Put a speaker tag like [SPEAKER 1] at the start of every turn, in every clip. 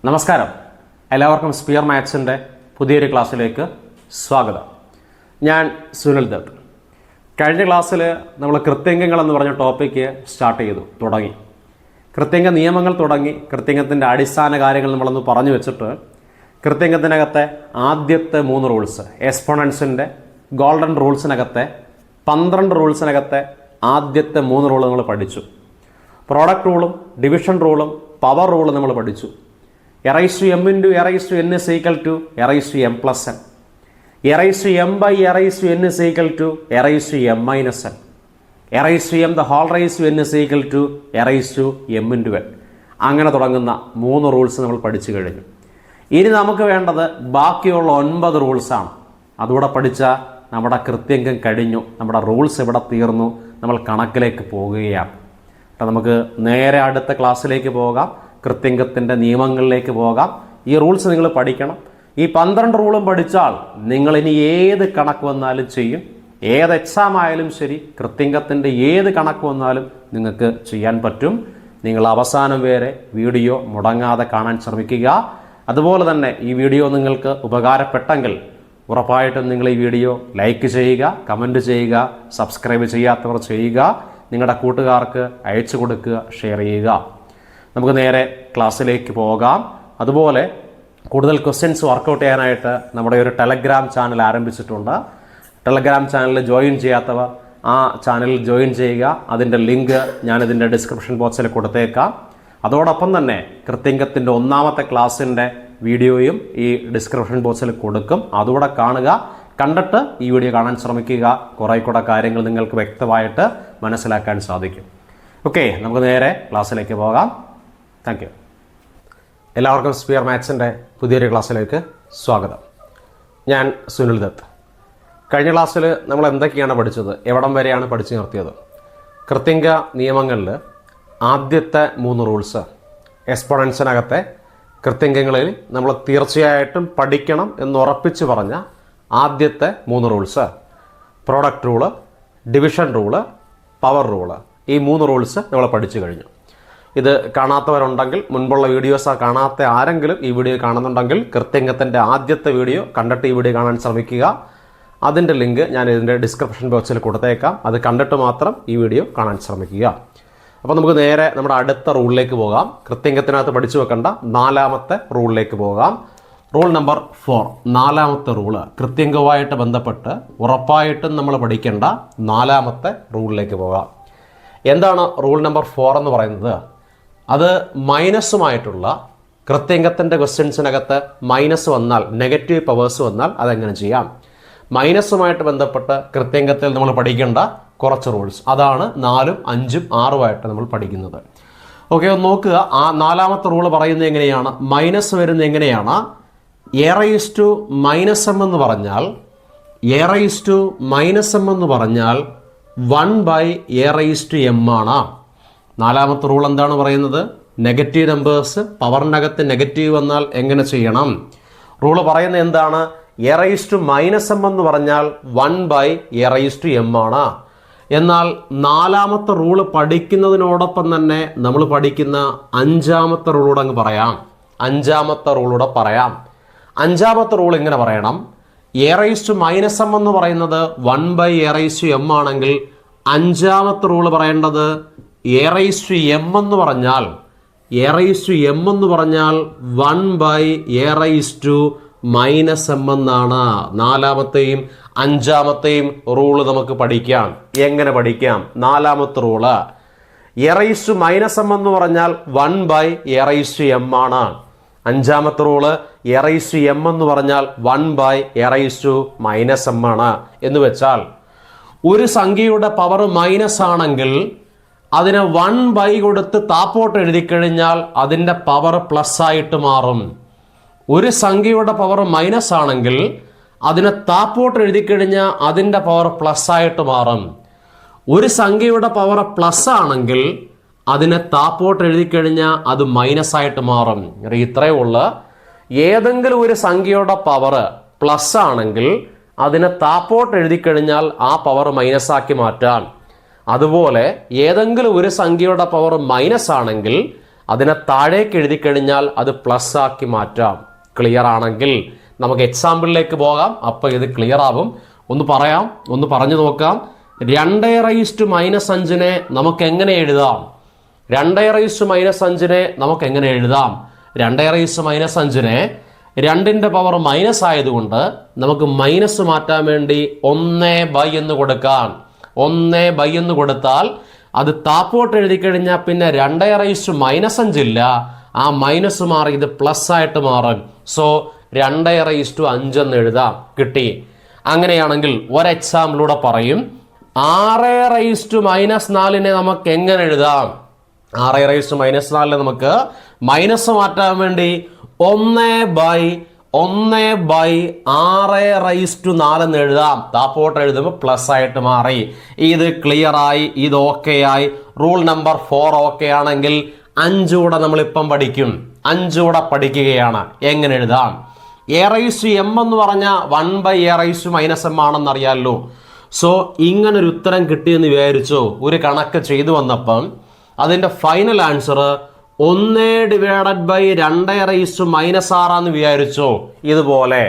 [SPEAKER 1] നമസ്കാരം, എല്ലാവർക്കും സ്പിയർ മാത്സിൻ്റെ പുതിയൊരു ക്ലാസ്സിലേക്ക് സ്വാഗതം. ഞാൻ സുനിൽ ദത്ത്. കഴിഞ്ഞ ക്ലാസ്സിൽ നമ്മൾ കൃത്യംഗങ്ങൾ എന്ന് പറഞ്ഞ ടോപ്പിക്ക് സ്റ്റാർട്ട് ചെയ്തു, തുടങ്ങി. കൃത്യംഗ നിയമങ്ങൾ തുടങ്ങി, കൃത്യംഗത്തിൻ്റെ അടിസ്ഥാന കാര്യങ്ങൾ നമ്മളൊന്ന് പറഞ്ഞു വെച്ചിട്ട് കൃത്യംഗത്തിനകത്തെ ആദ്യത്തെ 3 റൂൾസ്, എക്സ്പോണൻസിൻ്റെ ഗോൾഡൻ റൂൾസിനകത്തെ 12 റൂൾസിനകത്തെ ആദ്യത്തെ 3 റൂൾ നമ്മൾ പഠിച്ചു. പ്രോഡക്റ്റ് റൂളും ഡിവിഷൻ റൂളും പവർ റൂളും നമ്മൾ പഠിച്ചു. a/m into a/n is equal to a/m plus n. a/m by a/n is equal to a/m minus n. a/m the whole raised to n is equal to a/m into n. അങ്ങനെ തുടങ്ങുന്ന 3 rules നമ്മൾ പഠിച്ചു കഴിഞ്ഞു. ഇനി നമുക്ക് വേണ്ടത് ബാക്കിയുള്ള 9 റൂൾസാണ്. അതുകൂടെ പഠിച്ചാൽ നമ്മുടെ കൃത്യംഗം കഴിഞ്ഞു, നമ്മുടെ റൂൾസ് ഇവിടെ തീർന്നു, നമ്മൾ കണക്കിലേക്ക് പോകുകയാണ്. അപ്പം നമുക്ക് നേരെ അടുത്ത ക്ലാസ്സിലേക്ക് പോകാം, കൃത്യംഗത്തിൻ്റെ നിയമങ്ങളിലേക്ക് പോകാം. ഈ റൂൾസ് നിങ്ങൾ പഠിക്കണം. ഈ 12 റൂളും പഠിച്ചാൽ നിങ്ങൾ ഇനി ഏത് കണക്ക് വന്നാലും ചെയ്യും, ഏത് എക്സാം ആയാലും ശരി, കൃത്യംഗത്തിൻ്റെ ഏത് കണക്ക് വന്നാലും നിങ്ങൾക്ക് ചെയ്യാൻ പറ്റും. നിങ്ങൾ അവസാനം വരെ വീഡിയോ മുടങ്ങാതെ കാണാൻ ശ്രമിക്കുക. അതുപോലെ തന്നെ ഈ വീഡിയോ നിങ്ങൾക്ക് ഉപകാരപ്പെട്ടെങ്കിൽ ഉറപ്പായിട്ടും നിങ്ങൾ ഈ വീഡിയോ ലൈക്ക് ചെയ്യുക, കമൻറ്റ് ചെയ്യുക, സബ്സ്ക്രൈബ് ചെയ്യാത്തവർ ചെയ്യുക, നിങ്ങളുടെ കൂട്ടുകാർക്ക് അയച്ചു കൊടുക്കുക, ഷെയർ ചെയ്യുക. നമുക്ക് നേരെ ക്ലാസ്സിലേക്ക് പോകാം. അതുപോലെ കൂടുതൽ ക്വസ്റ്റ്യൻസ് വർക്കൗട്ട് ചെയ്യാനായിട്ട് നമ്മുടെ ഒരു ടെലഗ്രാം ചാനൽ ആരംഭിച്ചിട്ടുണ്ട്. ടെലഗ്രാം ചാനലിൽ ജോയിൻ ചെയ്യാത്തവർ ആ ചാനലിൽ ജോയിൻ ചെയ്യുക. അതിൻ്റെ ലിങ്ക് ഞാനിതിൻ്റെ ഡിസ്ക്രിപ്ഷൻ ബോക്സിൽ കൊടുത്തേക്കാം. അതോടൊപ്പം തന്നെ കൃത്യംഗത്തിൻ്റെ 1ാമത്തെ ക്ലാസ്സിൻ്റെ വീഡിയോയും ഈ ഡിസ്ക്രിപ്ഷൻ ബോക്സിൽ കൊടുക്കും. അതുകൂടെ കാണുക. കണ്ടിട്ട് ഈ വീഡിയോ കാണാൻ ശ്രമിക്കുക. കുറേ കൂടെ കാര്യങ്ങൾ നിങ്ങൾക്ക് വ്യക്തമായിട്ട് മനസ്സിലാക്കാൻ സാധിക്കും. ഓക്കെ, നമുക്ക് നേരെ ക്ലാസ്സിലേക്ക് പോകാം. Thank you. എല്ലാവർക്കും സ്പിയർ മാത്സിൻ്റെ പുതിയൊരു ക്ലാസ്സിലേക്ക് സ്വാഗതം. ഞാൻ സുനിൽ ദത്ത്. കഴിഞ്ഞ ക്ലാസ്സിൽ നമ്മൾ എന്തൊക്കെയാണ് പഠിച്ചത്, എവിടം വരെയാണ് പഠിച്ചു നിർത്തിയത്? കൃത്യംഗ നിയമങ്ങളിൽ ആദ്യത്തെ 3 റൂൾസ്, എക്സ്പോണൻസിനകത്തെ കൃത്യംഗങ്ങളിൽ നമ്മൾ തീർച്ചയായിട്ടും പഠിക്കണം എന്ന് ഉറപ്പിച്ച് പറഞ്ഞ ആദ്യത്തെ 3 rules, product rule, division rule, power rule, ഈ 3 റൂൾസ് നമ്മൾ പഠിച്ചു കഴിഞ്ഞു. ഇത് കാണാത്തവരുണ്ടെങ്കിൽ, മുൻപുള്ള വീഡിയോസ് കാണാത്ത ആരെങ്കിലും ഈ വീഡിയോ കാണുന്നുണ്ടെങ്കിൽ കൃത്യംഗത്തിൻ്റെ ആദ്യത്തെ വീഡിയോ കണ്ടിട്ട് ഈ വീഡിയോ കാണാൻ ശ്രമിക്കുക. അതിൻ്റെ ലിങ്ക് ഞാൻ ഇതിൻ്റെ ഡിസ്ക്രിപ്ഷൻ ബോക്സിൽ കൊടുത്തേക്കാം. അത് കണ്ടിട്ട് മാത്രം ഈ വീഡിയോ കാണാൻ ശ്രമിക്കുക. അപ്പോൾ നമുക്ക് നേരെ നമ്മുടെ അടുത്ത റൂളിലേക്ക് പോകാം. കൃത്യംഗത്തിനകത്ത് പഠിച്ചു വെക്കേണ്ട 4ാമത്തെ റൂളിലേക്ക് പോകാം. റൂൾ നമ്പർ 4, 4ാമത്തെ റൂള്, കൃത്യംഗവുമായിട്ട് ബന്ധപ്പെട്ട് ഉറപ്പായിട്ടും നമ്മൾ പഠിക്കേണ്ട 4ാമത്തെ റൂളിലേക്ക് പോകാം. എന്താണ് റൂൾ നമ്പർ 4 എന്ന് പറയുന്നത്? അത് മൈനസുമായിട്ടുള്ള കൃത്യംഗത്തിൻ്റെ ക്വസ്റ്റ്യൻസിനകത്ത് മൈനസ് വന്നാൽ, നെഗറ്റീവ് പവേഴ്സ് വന്നാൽ അതെങ്ങനെ ചെയ്യാം. മൈനസുമായിട്ട് ബന്ധപ്പെട്ട് കൃത്യംഗത്തിൽ നമ്മൾ പഠിക്കേണ്ട കുറച്ച് റൂൾസ്, അതാണ് 4ഉം 5ഉം 6ഉമായിട്ട് നമ്മൾ പഠിക്കുന്നത്. ഓക്കെ, ഒന്ന് നോക്കുക. ആ 4ാമത്തെ റൂള് പറയുന്നത് എങ്ങനെയാണ്, മൈനസ് വരുന്നത് എങ്ങനെയാണ്? a/-m എന്ന് പറഞ്ഞാൽ, a/-m എന്ന് പറഞ്ഞാൽ 1/a/m ആണ്. 4ാമത്തെ റൂൾ എന്താണ് പറയുന്നത്? നെഗറ്റീവ് നമ്പേഴ്സ് പവറിനകത്ത് നെഗറ്റീവ് വന്നാൽ എങ്ങനെ ചെയ്യണം? റൂള് പറയുന്നത് എന്താണ്? a/-m എന്ന് പറഞ്ഞാൽ 1/a/m ആണ്. എന്നാൽ 4ാമത്തെ റൂള് പഠിക്കുന്നതിനോടൊപ്പം തന്നെ നമ്മൾ പഠിക്കുന്ന 5ാമത്തെ റൂളൂടെ അങ്ങ് പറയാം. 5ാമത്തെ റൂളൂടെ പറയാം. 5ാമത്തെ റൂൾ ഇങ്ങനെ പറയണം: a/-m എന്ന് പറയുന്നത് 1/a/m ആണെങ്കിൽ 5ാമത്തെ റൂള് പറയേണ്ടത് a/m എന്ന് പറഞ്ഞാൽ, a/m എന്ന് പറഞ്ഞാൽ 1/a/-m എന്നാണ്. 4ാമത്തെയും 5ാമത്തെയും റൂള് നമുക്ക് പഠിക്കാം. എങ്ങനെ പഠിക്കാം? 4ാമത്തെ റൂള് a/-m എന്ന് പറഞ്ഞാൽ 1/a/m ആണ്. 5ാമത്തെ റൂള് a/m എന്ന് പറഞ്ഞാൽ 1/a/-m ആണ്. എന്ന് വെച്ചാൽ ഒരു സംഖ്യയുടെ പവർ മൈനസ് ആണെങ്കിൽ അതിനെ 1 കൊടുത്ത് താപ്പോട്ട് എഴുതി കഴിഞ്ഞാൽ അതിൻ്റെ പവർ പ്ലസ് ആയിട്ട് മാറും. ഒരു സംഖ്യയുടെ പവർ മൈനസ് ആണെങ്കിൽ അതിനെ താപ്പോട്ട് എഴുതി കഴിഞ്ഞാൽ അതിൻ്റെ പവർ പ്ലസ് ആയിട്ട് മാറും. ഒരു സംഖ്യയുടെ പവർ പ്ലസ് ആണെങ്കിൽ അതിനെ താപ്പോട്ട് എഴുതി കഴിഞ്ഞാൽ അത് മൈനസ് ആയിട്ട് മാറും. ഇത്രയേ ഉള്ളൂ. ഏതെങ്കിലും ഒരു സംഖ്യയുടെ പവർ പ്ലസ് ആണെങ്കിൽ അതിനെ താപ്പോട്ട് എഴുതി കഴിഞ്ഞാൽ ആ പവർ മൈനസ് ആക്കി മാറ്റാം. അതുപോലെ ഏതെങ്കിലും ഒരു സംഖ്യയുടെ പവർ മൈനസ് ആണെങ്കിൽ അതിനെ താഴേക്ക് എഴുതി കഴിഞ്ഞാൽ അത് പ്ലസ് ആക്കി മാറ്റാം. ക്ലിയർ ആണെങ്കിൽ നമുക്ക് എക്സാമ്പിളിലേക്ക് പോകാം. അപ്പോൾ ഇത് ക്ലിയർ ആവും. ഒന്ന് പറയാം, ഒന്ന് പറഞ്ഞു നോക്കാം. 2⁻5നെ നമുക്ക് എങ്ങനെ എഴുതാം? 2⁻5നെ നമുക്ക് എങ്ങനെ എഴുതാം? 2⁻5നെ 2ന്റെ പവർ മൈനസ് ആയതുകൊണ്ട് നമുക്ക് മൈനസ് മാറ്റാൻ വേണ്ടി 1/, എന്ന് കൊടുക്കാം. 1/, എന്ന് കൊടുത്താൽ അത് താപ്പോട്ട് എഴുതി കഴിഞ്ഞാൽ പിന്നെ 2⁻5 ഇല്ല. ആ മൈനസ് മാറി ഇത് പ്ലസ് ആയിട്ട് മാറും. സോ 2⁻5 എന്ന് എഴുതാം. കിട്ടി. അങ്ങനെയാണെങ്കിൽ ഒരു എക്സാമ്പിളൂടെ പറയും. 6⁻4നെ നമുക്ക് എങ്ങനെ എഴുതാം? 6⁻4നെ നമുക്ക് മൈനസ് മാറ്റാൻ വേണ്ടി 1/6⁻4 എന്ന് എഴുതാം. താപ്പോട്ട് എഴുതുമ്പോൾ പ്ലസ് ആയിട്ട് മാറി. ഇത് ക്ലിയർ ആയി, ഇത് ഓക്കെ ആയി. റൂൾ നമ്പർ 4 ഓക്കെ ആണെങ്കിൽ 5 കൂടെ നമ്മളിപ്പം പഠിക്കും. 5 കൂടെ പഠിക്കുകയാണ്. എങ്ങനെ എഴുതാം? a⁻m എന്ന് പറഞ്ഞാൽ 1/a⁻m ആണെന്നറിയാമല്ലോ. സോ ഇങ്ങനൊരു ഉത്തരം കിട്ടിയെന്ന് വിചാരിച്ചോ. ഒരു കണക്ക് ചെയ്തു വന്നപ്പം അതിൻ്റെ ഫൈനൽ ആൻസർ 1/2⁻6 വിചാരിച്ചോ. ഇതുപോലെ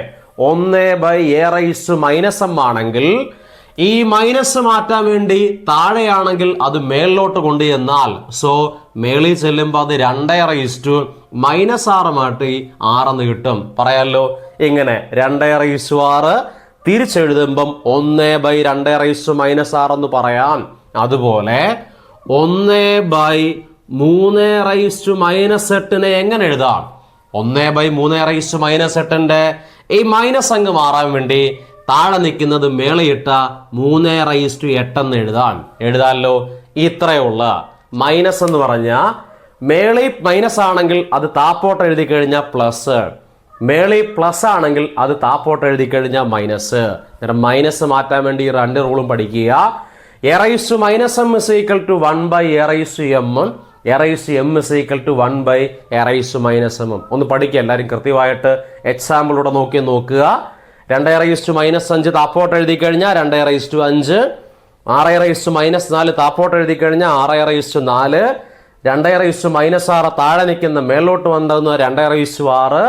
[SPEAKER 1] 1/a⁻m ആണെങ്കിൽ ഈ മൈനസ് മാറ്റാൻ വേണ്ടി താഴെയാണെങ്കിൽ അത് മേളിലോട്ട് കൊണ്ടുചെന്നാൽ സോ മേളിൽ ചെല്ലുമ്പോൾ അത് 2⁻6 മാറ്റി 6 കിട്ടും. പറയാലോ ഇങ്ങനെ 2⁻6 തിരിച്ചെഴുതുമ്പം 1/2⁻6 എന്ന് പറയാം. അതുപോലെ 1/3⁻8നെ എങ്ങനെ എഴുതാം? 1/3⁻8ന്റെ ഈ മൈനസ് അങ്ങ് മാറാൻ വേണ്ടി താഴെ നിൽക്കുന്നത് മേളയിട്ട 3/8 എന്ന് എഴുതാമല്ലോ. ഇത്രയുള്ള മൈനസ് എന്ന് പറഞ്ഞാൽ മേളി മൈനസ് ആണെങ്കിൽ അത് താപ്പോട്ട് എഴുതി കഴിഞ്ഞാൽ പ്ലസ്, മേളി പ്ലസ് ആണെങ്കിൽ അത് താപ്പോട്ട് എഴുതി കഴിഞ്ഞാൽ മൈനസ്. അന്നേരം മൈനസ് മാറ്റാൻ വേണ്ടി ഈ 2 റൂളും പഠിക്കുക. a⁻m = 1/a⁻m, a⁻m = 1/a⁻m. ഒന്ന് പഠിക്കുക എല്ലാവരും കൃത്യമായിട്ട്. എക്സാമ്പിളൂടെ നോക്കുക. 2⁻5 താപ്പോട്ട് എഴുതി കഴിഞ്ഞാൽ 2⁻5, 6⁻4 താപ്പോട്ട് എഴുതി കഴിഞ്ഞാൽ 6⁻4, 2⁻6 താഴെ നിൽക്കുന്ന മേലോട്ട് വന്ന 2⁻6,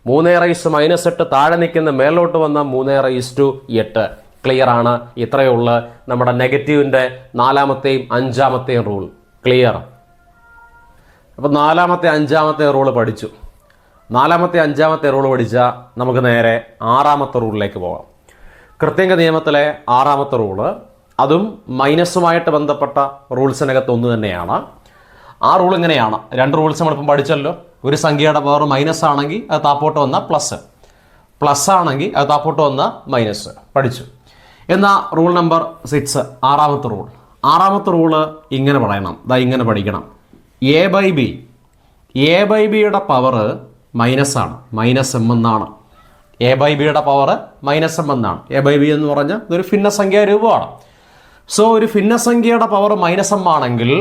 [SPEAKER 1] 3⁻8 താഴെ നിൽക്കുന്ന മേലോട്ട് വന്ന 3�8. ക്ലിയർ ആണ്. ഇത്രയേ ഉള്ളൂ നമ്മുടെ നെഗറ്റീവിൻ്റെ 4ാമത്തെയും 5ാമത്തെയും റൂൾ. ക്ലിയർ. അപ്പോൾ 4ാമത്തെ 5ാമത്തെ റൂള് പഠിച്ചു. 4ാമത്തെ 5ാമത്തെ റൂൾ പഠിച്ചാൽ നമുക്ക് നേരെ 6ാമത്തെ റൂളിലേക്ക് പോകാം. കൃത്യംഗ നിയമത്തിലെ 6ാമത്തെ റൂള് അതും മൈനസുമായിട്ട് ബന്ധപ്പെട്ട റൂൾസിനകത്ത് ഒന്ന് തന്നെയാണ്. ആ റൂൾ ഇങ്ങനെയാണ്. 2 റൂൾസ് നമ്മളിപ്പം പഠിച്ചല്ലോ. ഒരു സംഖ്യയുടെ പവർ മൈനസ് ആണെങ്കിൽ അത് താപ്പോട്ട് വന്ന പ്ലസ്, പ്ലസ് ആണെങ്കിൽ അത് താപ്പോട്ട് വന്ന മൈനസ് പഠിച്ചു. എന്നാൽ റൂൾ നമ്പർ 6 6ാമത്തെ റൂൾ. 6ാമത്തെ റൂള് ഇങ്ങനെ പറയണം, ഇങ്ങനെ പഠിക്കണം. a/b പവർ മൈനസാണ്, -m എന്നാണ്. a/bയുടെ പവർ -m എന്നാണ്. a/b എന്ന് പറഞ്ഞാൽ ഇതൊരു ഭിന്നസംഖ്യാ രൂപമാണ്. സോ ഒരു ഭിന്നസംഖ്യയുടെ പവർ -m ആണെങ്കിൽ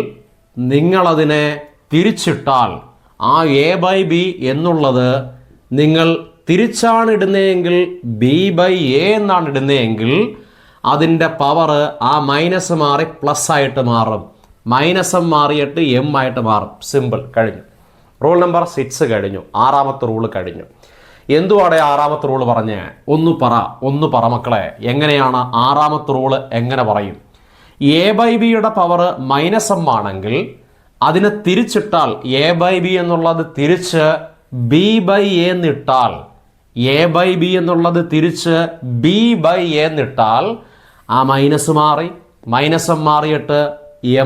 [SPEAKER 1] നിങ്ങളതിനെ തിരിച്ചിട്ടാൽ ആ a/b എന്നുള്ളത് നിങ്ങൾ തിരിച്ചാണ് ഇടുന്നതെങ്കിൽ b/a എന്നാണ് ഇടുന്നതെങ്കിൽ അതിൻ്റെ പവർ ആ മൈനസ് മാറി പ്ലസ് ആയിട്ട് മാറും. -m മാറിയിട്ട് m ആയിട്ട് മാറും. സിമ്പിൾ. കഴിഞ്ഞു. റൂൾ നമ്പർ 6 കഴിഞ്ഞു. 6ാമത്തെ റൂള് കഴിഞ്ഞു. എന്തുവാടെ 6ാമത്തെ റൂള് പറഞ്ഞേ? ഒന്ന് പറ മക്കളെ. എങ്ങനെയാണ് 6ാമത്തെ റൂള് എങ്ങനെ പറയും? a/bയുടെ പവർ -m ആണെങ്കിൽ അതിനെ തിരിച്ചിട്ടാൽ a/b എന്നുള്ളത് തിരിച്ച് b/a എന്നിട്ടാൽ a/b എന്നുള്ളത് തിരിച്ച് b/a എന്നിട്ടാൽ ആ മൈനസ് മാറി -m മാറിയിട്ട്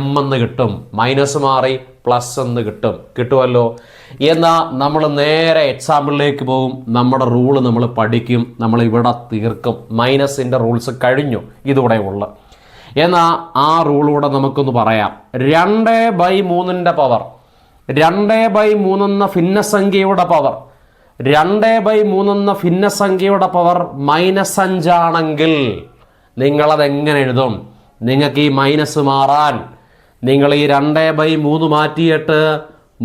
[SPEAKER 1] m എന്ന് കിട്ടും. മൈനസ് മാറി പ്ലസ് എന്ന് കിട്ടുമല്ലോ. എന്നാൽ നമ്മൾ നേരെ എക്സാമ്പിളിലേക്ക് പോകും. നമ്മുടെ റൂള് നമ്മൾ പഠിക്കും. നമ്മൾ ഇവിടെ തീർക്കും. മൈനസിൻ്റെ റൂൾസ് കഴിഞ്ഞു. ഇതൂടെ ഉള്ളു. എന്നാൽ ആ റൂളൂടെ നമുക്കൊന്ന് പറയാം. 2/3ന്റെ പവർ, 2/3 എന്ന ഭിന്നസംഖ്യയുടെ പവർ, 2/3 എന്ന ഭിന്നസംഖ്യയുടെ പവർ -5 ആണെങ്കിൽ നിങ്ങളതെങ്ങനെ എഴുതും? നിങ്ങൾക്ക് ഈ മൈനസ് മാറാൻ നിങ്ങൾ ഈ 2/3 മാറ്റിയിട്ട്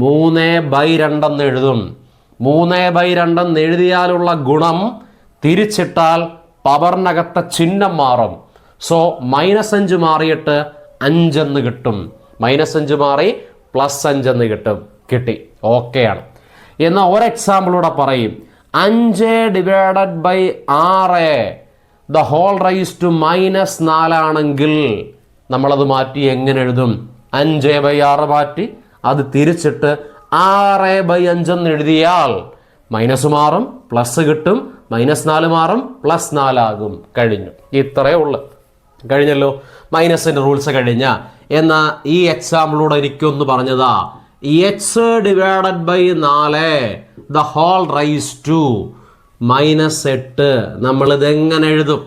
[SPEAKER 1] 3/2 എന്ന് എഴുതും. 3/2 എന്ന് എഴുതിയാലുള്ള ഗുണം തിരിച്ചിട്ടാൽ പവറിനകത്തെ ചിഹ്നം മാറും. സോ -5 മാറിയിട്ട് 5 എന്ന് കിട്ടും. -5 മാറി +5 എന്ന് കിട്ടും. കിട്ടി. ഓക്കെയാണ്. എന്നാൽ ഒരു എക്സാമ്പിളൂടെ പറയും. 5/6 ദ ഹോൾ റൈസ് ടു -4 ആണെങ്കിൽ നമ്മളത് മാറ്റി എങ്ങനെ എഴുതും? 5/6 മാറ്റി അത് തിരിച്ചിട്ട് 6/5 എന്ന് എഴുതിയാൽ മൈനസ് മാറും, പ്ലസ് കിട്ടും, -4 മാറും, +4 ആകും. കഴിഞ്ഞു. ഇത്രയേ ഉള്ളു. കഴിഞ്ഞല്ലോ. മൈനസിന്റെ റൂൾസ് കഴിഞ്ഞ. എന്നാ ഈ എക്സാമ്പിളൂടെ എനിക്കൊന്ന് പറഞ്ഞതാ. x/4 the whole raise to -8 നമ്മളിത് എങ്ങനെ എഴുതും?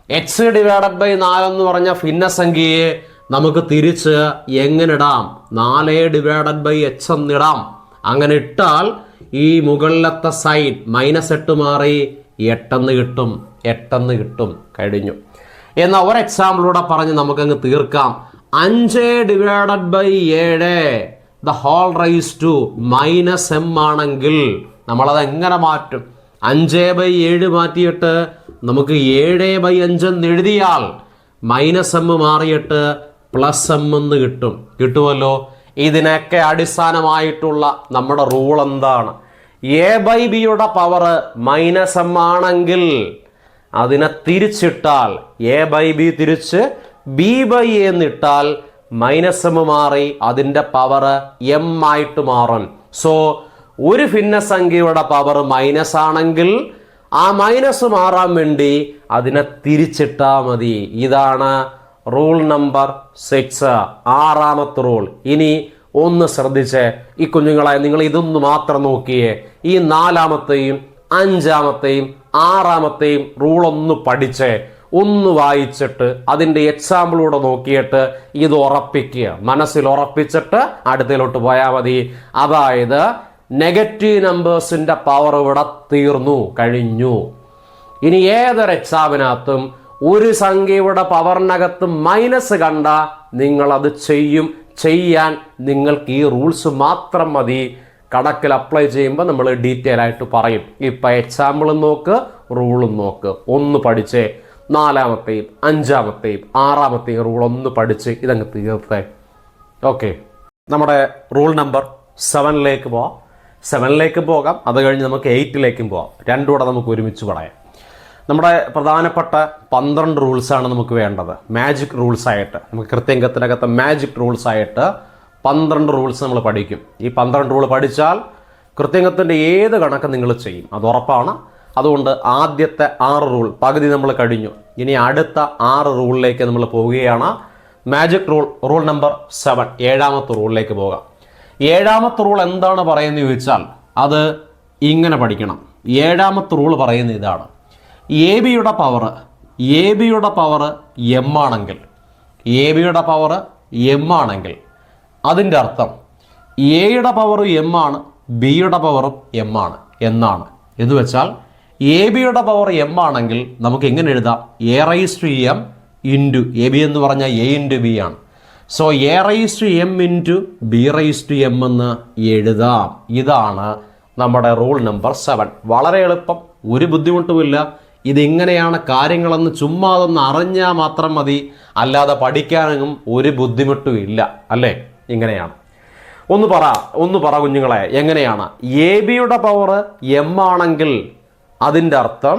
[SPEAKER 1] x/4 എന്ന് പറഞ്ഞ ഭിന്നസംഖ്യയെ നമുക്ക് തിരിച്ച് എങ്ങനെ ഇടാം? 4/h എന്നിടാം. അങ്ങനെ ഇട്ടാൽ ഈ മുകളിലത്തെ സൈൻ -8 മാറി 8 കിട്ടും. 8 കിട്ടും. കഴിഞ്ഞു. എന്നാൽ ഒരു എക്സാമ്പിളൂടെ പറഞ്ഞ് നമുക്കങ്ങ് തീർക്കാം. 5/7 the whole raise to -m ആണെങ്കിൽ നമ്മളത് എങ്ങനെ മാറ്റും? 5/7 മാറ്റിയിട്ട് നമുക്ക് 7/5 എന്ന് എഴുതിയാൽ -m മാറിയിട്ട് +m എന്ന് കിട്ടും. കിട്ടുമല്ലോ. ഇതിനൊക്കെ അടിസ്ഥാനമായിട്ടുള്ള നമ്മുടെ റൂൾ എന്താണ്? a/b പവർ -m ആണെങ്കിൽ അതിനെ തിരിച്ചിട്ടാൽ a/b തിരിച്ച് b/a എന്നിട്ടാൽ -m മാറി അതിൻ്റെ പവർ m ആയിട്ട് മാറും. സോ ഒരു ഭിന്നസംഖ്യയുടെ പവർ മൈനസ് ആണെങ്കിൽ ആ മൈനസ് മാറാൻ വേണ്ടി അതിനെ തിരിച്ചിട്ടാ മതി. ഇതാണ് റൂൾ നമ്പർ 6, 6ാമത്തെ റൂൾ. ഇനി ഒന്ന് ശ്രദ്ധിച്ച് ഈ കുഞ്ഞുങ്ങളെ, നിങ്ങൾ ഇതൊന്ന് മാത്രം നോക്കിയേ. ഈ 4ാമത്തെയും 5ാമത്തെയും 6ാമത്തെയും റൂൾ ഒന്ന് പഠിച്ച് ഒന്ന് വായിച്ചിട്ട് അതിൻ്റെ എക്സാമ്പിളൂടെ നോക്കിയിട്ട് ഇത് ഉറപ്പിക്കുക. മനസ്സിൽ ഉറപ്പിച്ചിട്ട് അടുത്തതിലോട്ട് പോയാൽ മതി. അതായത് നെഗറ്റീവ് നമ്പേഴ്സിന്റെ പവർ ഇവിടെ തീർന്നു, കഴിഞ്ഞു. ഇനി ഏതൊരു എക്സാമിനകത്തും ഒരു സംഖ്യയുടെ പവറിനകത്ത് മൈനസ് കണ്ട നിങ്ങൾ അത് ചെയ്യും. ചെയ്യാൻ നിങ്ങൾക്ക് ഈ റൂൾസ് മാത്രം മതി. കണക്കിൽ അപ്ലൈ ചെയ്യുമ്പോൾ നമ്മൾ ഡീറ്റെയിൽ ആയിട്ട് പറയും. ഇപ്പം എക്സാമ്പിളും നോക്ക്, റൂളും നോക്ക്. ഒന്ന് പഠിച്ചേ. 4ാമത്തെയും 5ാമത്തെയും 6ാമത്തെയും റൂൾ ഒന്ന് പഠിച്ച് ഇതങ്ങ് തീർത്തേ. ഓക്കെ, നമ്മുടെ റൂൾ നമ്പർ 7ലേക്ക് പോവാം. 7ലേക്ക് പോകാം. അത് കഴിഞ്ഞ് നമുക്ക് 8ലേക്കും പോവാം. രണ്ടും കൂടെ നമുക്ക് ഒരുമിച്ച് പറയാം. നമ്മുടെ പ്രധാനപ്പെട്ട 12 റൂൾസാണ് നമുക്ക് വേണ്ടത്. മാജിക് റൂൾസ് ആയിട്ട്, നമുക്ക് കൃത്യങ്കത്തിനകത്ത് മാജിക് റൂൾസ് ആയിട്ട് 12 റൂൾസ് നമ്മൾ പഠിക്കും. ഈ 12 റൂൾ പഠിച്ചാൽ കൃത്യങ്കത്തിൻ്റെ ഏത് കണക്ക് നിങ്ങൾ ചെയ്യും, അത് ഉറപ്പാണ്. അതുകൊണ്ട് ആദ്യത്തെ 6 റൂൾ പകുതി നമ്മൾ കഴിഞ്ഞു. ഇനി അടുത്ത 6 റൂളിലേക്ക് നമ്മൾ പോവുകയാണ്. മാജിക് റൂൾ, റൂൾ നമ്പർ 7, 7ാമത്തെ റൂളിലേക്ക് പോകാം. 7ാമത്തെ റൂൾ എന്താണ് പറയുന്നത് ചോദിച്ചാൽ അത് ഇങ്ങനെ പഠിക്കണം. 7ാമത്തെ റൂൾ പറയുന്ന ഇതാണ്. എ ബിയുടെ പവർ m ആണെങ്കിൽ, എ പവർ m ആണെങ്കിൽ അതിൻ്റെ അർത്ഥം എയുടെ പവർ m ആണ്, ബിയുടെ പവറും m ആണ് എന്നാണ്. എന്ന് വെച്ചാൽ എ ബിയുടെ പവർ m ആണെങ്കിൽ നമുക്ക് എങ്ങനെ എഴുതാം? a/m ഇൻറ്റു എ ബി എന്ന് പറഞ്ഞാൽ a ഇൻറ്റു ബി ആണ്. സോ a/m ഇൻറ്റു b/m എന്ന് എഴുതാം. ഇതാണ് നമ്മുടെ റൂൾ നമ്പർ 7. വളരെ എളുപ്പം, ഒരു ബുദ്ധിമുട്ടുമില്ല. ഇതിങ്ങനെയാണ് കാര്യങ്ങളെന്ന് ചുമ്മാ അതൊന്ന് അറിഞ്ഞാൽ മാത്രം മതി. അല്ലാതെ പഠിക്കാനും ഒരു ബുദ്ധിമുട്ടും ഇല്ല, അല്ലേ? ഇങ്ങനെയാണ്. ഒന്ന് പറ കുഞ്ഞുങ്ങളെ, എങ്ങനെയാണ്? എ ബിയുടെ പവർ m ആണെങ്കിൽ അതിൻ്റെ അർത്ഥം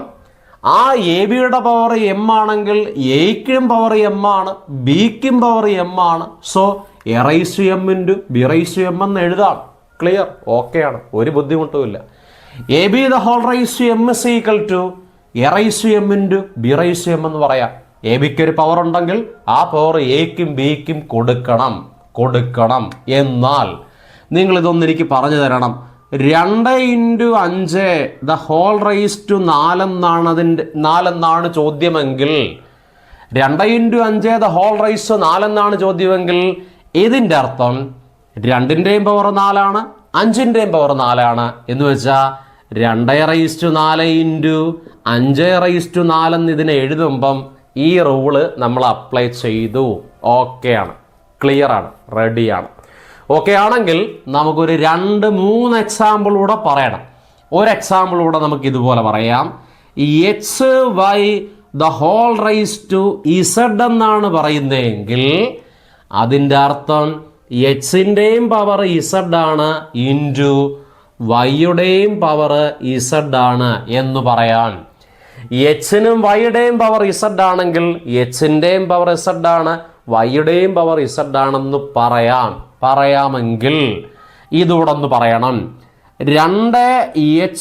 [SPEAKER 1] ആ എ ബിയുടെ പവർ m ആണെങ്കിൽ എയ്ക്കും പവർ m ആണ്, ബിക്കും പവർ m ആണ്. സോ a/m ഇൻറ്റു b/m എന്ന് എഴുതാം. ക്ലിയർ? ഓക്കെയാണ്, ഒരു ബുദ്ധിമുട്ടുമില്ല. A B the whole raise to m is equal to a/m into b/m എന്ന് പറയാം. എ ബിക്ക് ഒരു പവർ ഉണ്ടെങ്കിൽ ആ പവർ എക്കും ബിക്കും കൊടുക്കണം. എന്നാൽ നിങ്ങൾ ഇതൊന്നും എനിക്ക് പറഞ്ഞു തരണം. 2 × 5 ദ ഹോൾ റൈസ് ടു 4 എന്നാണ് ചോദ്യമെങ്കിൽ, 2 × 5 ദ ഹോൾ റൈസ് ടു 4 എന്നാണ് ചോദ്യമെങ്കിൽ ഇതിൻ്റെ അർത്ഥം 2ൻ്റെയും പവർ 4 ആണ്, 5ൻ്റെയും പവർ 4 ആണ്. എന്ന് വെച്ചാൽ 2/4 ഇൻറ്റു 5/4 എന്ന് ഇതിനെ എഴുതുമ്പം ഈ റൂള് നമ്മൾ അപ്ലൈ ചെയ്തു. ഓക്കെയാണ്, ക്ലിയർ ആണ്, റെഡിയാണ്. ഓക്കെ ആണെങ്കിൽ നമുക്കൊരു 2-3 എക്സാമ്പിളൂടെ പറയണം. ഒരു എക്സാമ്പിളൂടെ നമുക്ക് ഇതുപോലെ പറയാം. xy the whole raise to z എന്നാണ് പറയുന്നതെങ്കിൽ അതിൻ്റെ അർത്ഥം എക്സിൻ്റെയും പവർ ഇസഡ് ആണ് ഇൻറ്റു വൈയുടെയും പവർ ഇസഡ് ആണ് എന്ന് പറയാൻ. എക്സിനും വൈയുടെയും പവർ ഇസഡ് ആണെങ്കിൽ എക്സിൻ്റെയും പവർ ഇസഡ് ആണ്, വൈയുടെയും പവർ ഇസഡ് ആണെന്ന് പറയാമെങ്കിൽ ഇതൂടെ ഒന്ന് പറയണം. 2x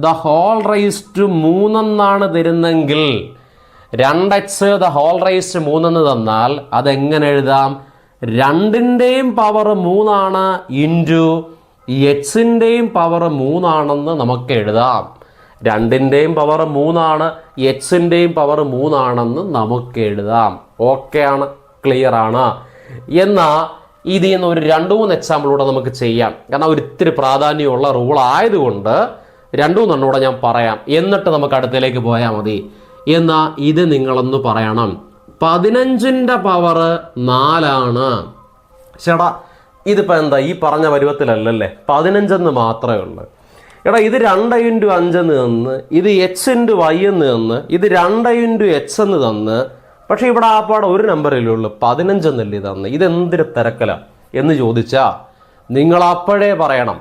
[SPEAKER 1] the whole raise to 3 എന്നാണ് തരുന്നെങ്കിൽ 2x the whole raise to 3 എന്ന് തന്നാൽ അതെങ്ങനെ എഴുതാം? 2ൻ്റെയും പവർ 3 ആണ് ഇൻറ്റു എക്സിൻ്റെയും പവർ 3 ആണെന്ന് നമുക്ക് എഴുതാം. 2ൻ്റെയും പവർ 3 ആണ്, എക്സിൻ്റെയും പവർ 3 ആണെന്ന് നമുക്ക് എഴുതാം. ഓക്കെ ആണ്, ക്ലിയർ ആണ്. എന്നാൽ ഇതിൽ നിന്ന് ഒരു 2-3 എക്സാമ്പിളൂടെ നമുക്ക് ചെയ്യാം. കാരണം ഒരിത്തിരി പ്രാധാന്യമുള്ള റൂൾ ആയതുകൊണ്ട് 2-3 കൂടെ ഞാൻ പറയാം, എന്നിട്ട് നമുക്ക് അടുത്തേക്ക് പോയാൽ മതി. എന്നാൽ ഇത് നിങ്ങളൊന്ന് പറയണം. 15ൻ്റെ പവർ 4 ആണ്. ചേട്ടാ ഇതിപ്പോൾ എന്താ ഈ പറഞ്ഞ പരുവത്തിലല്ലല്ലേ, 15 മാത്രമേ ഉള്ളൂ. എടാ ഇത് 2 × 5 എന്ന് തന്ന്, ഇത് x × y എന്ന് തന്ന്, ഇത് 2 × x എന്ന് തന്ന്, പക്ഷെ ഇവിടെ ആപ്പാടെ ഒരു നമ്പറിലേ ഉള്ളൂ 15 എന്നല്ലേ തന്ന്. ഇതെന്തൊരു തിരക്കല എന്ന് ചോദിച്ചാൽ നിങ്ങൾ അപ്പോഴേ പറയണം.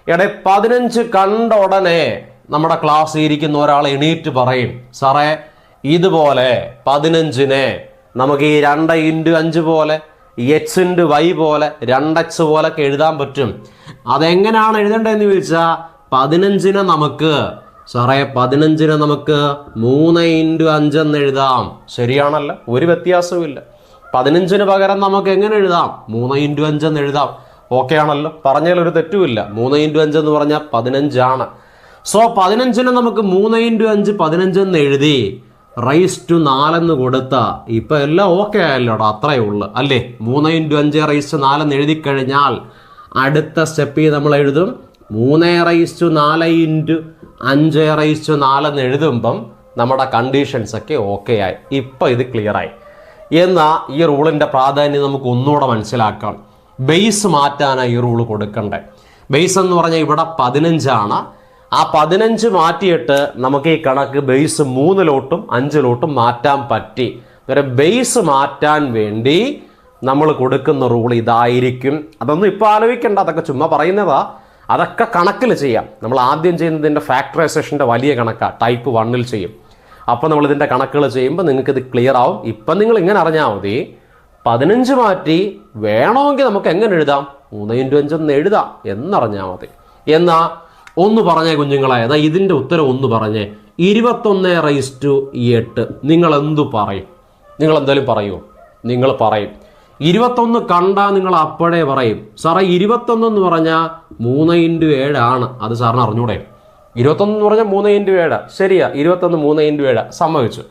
[SPEAKER 1] എടേ 15 കണ്ട ഉടനെ നമ്മുടെ ക്ലാസ്സിൽ ഇരിക്കുന്ന ഒരാൾ എണീറ്റ് പറയും, സാറേ ഇതുപോലെ 15നെ നമുക്ക് ഈ 2 × 5 പോലെ x × y പോലെ 2x പോലൊക്കെ എഴുതാൻ പറ്റും. അതെങ്ങനെയാണ് എഴുതേണ്ടതെന്ന് ചോദിച്ചാൽ 15നെ നമുക്ക് 3 × 5 എന്ന് എഴുതാം. ശരിയാണല്ലോ, ഒരു വ്യത്യാസവും 15ന് പകരം നമുക്ക് എങ്ങനെ എഴുതാം? 3 × 5 എന്ന് എഴുതാം. ഓക്കെ ആണല്ലോ, പറഞ്ഞാൽ ഒരു തെറ്റുമില്ല. 3 × 5 എന്ന് പറഞ്ഞാൽ 15 ആണ്. സോ 15നെ നമുക്ക് 3 × 5 15 എന്ന് എഴുതി റൈസ് ടു 4 എന്ന് കൊടുത്താ ഇപ്പൊ എല്ലാം ഓക്കെ ആയല്ലോടാ, അത്രയേ ഉള്ളു അല്ലേ. 3 × 5 റൈസ് ടു 4 എന്ന് എഴുതി കഴിഞ്ഞാൽ അടുത്ത സ്റ്റെപ്പിൽ നമ്മൾ എഴുതും 3 റൈസ് ടു 4 × 5 റൈസ് ടു 4 എന്ന് എഴുതുമ്പം നമ്മുടെ കണ്ടീഷൻസ് ഒക്കെ ഓക്കെ ആയി. ഇപ്പം ഇത് ക്ലിയർ ആയി. എന്നാൽ ഈ റൂളിൻ്റെ പ്രാധാന്യം നമുക്ക് ഒന്നുകൂടെ മനസ്സിലാക്കാം. ബേസ് മാറ്റാനാണ് ഈ റൂൾ കൊടുക്കണ്ടേ. ബേസ് എന്ന് പറഞ്ഞാൽ ഇവിടെ 15 ആണ്. ആ 15 മാറ്റിയിട്ട് നമുക്ക് ഈ കണക്ക് ബേസ് 3ലോട്ടും 5ലോട്ടും മാറ്റാൻ പറ്റി. ബേസ് മാറ്റാൻ വേണ്ടി നമ്മൾ കൊടുക്കുന്ന റൂൾ ഇതായിരിക്കും. അതൊന്നും ഇപ്പോൾ ആലോചിക്കേണ്ട, അതൊക്കെ ചുമ്മാ പറയുന്നതാ. അതൊക്കെ കണക്കിൽ ചെയ്യാം. നമ്മൾ ആദ്യം ചെയ്യുന്നതിൻ്റെ ഫാക്ടറൈസേഷൻ്റെ വലിയ കണക്കാണ്, ടൈപ്പ് 1-ൽ ചെയ്യും. അപ്പോൾ നമ്മളിതിൻ്റെ കണക്കുകൾ ചെയ്യുമ്പോൾ നിങ്ങൾക്കിത് ക്ലിയർ ആവും. ഇപ്പം നിങ്ങൾ ഇങ്ങനെ അറിഞ്ഞാൽ മതി, 15 മാറ്റി വേണമെങ്കിൽ നമുക്ക് എങ്ങനെ എഴുതാം? 3 × 5 എന്ന് എഴുതാം എന്നറിഞ്ഞാൽ മതി. എന്നാൽ ഒന്ന് പറഞ്ഞേ കുഞ്ഞുങ്ങളെ, എന്നാൽ ഇതിൻ്റെ ഉത്തരം ഒന്ന് പറഞ്ഞേ. 21 റൈസ് ടു 8 നിങ്ങൾ എന്തു പറയും? നിങ്ങൾ എന്തായാലും പറയുമോ? നിങ്ങൾ പറയും. 21 കണ്ടാൽ നിങ്ങൾ അപ്പോഴേ പറയും, സാറേ 21 എന്ന് പറഞ്ഞാൽ 3 × 7 ആണ്. അത് സാറിന് അറിഞ്ഞൂടെ? 21 എന്ന് പറഞ്ഞാൽ 3 × 7. ശരിയാ, 21 3 × 7 സമ്മതിച്ചു.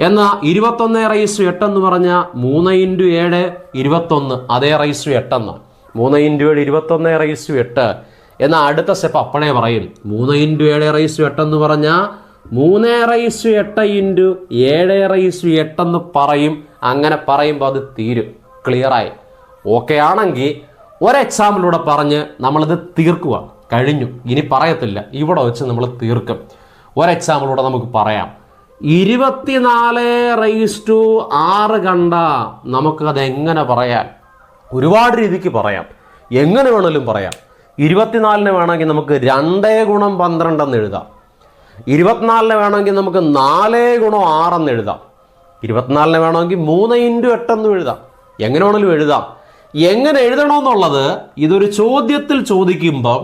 [SPEAKER 1] എന്നാൽ 21 റൈസ് ടു 8 എന്ന് പറഞ്ഞാൽ 3 × 7 21, അതേ റൈസ് ടു 8 എന്നാണ്. 3 × 7 21 റൈസ് ടു 8. എന്നാൽ അടുത്ത സ്റ്റെപ്പ് അപ്പോഴേ പറയും 3 × 7 റൈസ് ടു 8 എന്ന് പറഞ്ഞാൽ 3 റൈസ് ടു 8 × 7 റൈസ് ടു 8 എന്ന് പറയും. അങ്ങനെ പറയുമ്പോൾ അത് തീരും. ക്ലിയറായി? ഓക്കെ ആണെങ്കിൽ ഒരു എക്സാമ്പിളിലൂടെ പറഞ്ഞ് നമ്മളിത് തീർക്കുക. കഴിഞ്ഞു, ഇനി പറയത്തില്ല, ഇവിടെ വെച്ച് നമ്മൾ തീർക്കും. ഒരു എക്സാമ്പിളിലൂടെ നമുക്ക് പറയാം. 24 റൈസ് ടു 6 കണ്ട നമുക്കത് എങ്ങനെ പറയാം? ഒരുപാട് രീതിക്ക് പറയാം, എങ്ങനെ വേണമെങ്കിലും പറയാം. 24ന് വേണമെങ്കിൽ നമുക്ക് 2 × 12 എന്ന് എഴുതാം. 24ന് വേണമെങ്കിൽ നമുക്ക് 4 × 6 എന്ന് എഴുതാം. 24ന് വേണമെങ്കിൽ 3 × 8 എന്ന് എഴുതാം. എങ്ങനെ വേണമെങ്കിലും എഴുതാം. എങ്ങനെ എഴുതണമെന്നുള്ളത് ഇതൊരു ചോദ്യത്തിൽ ചോദിക്കുമ്പോൾ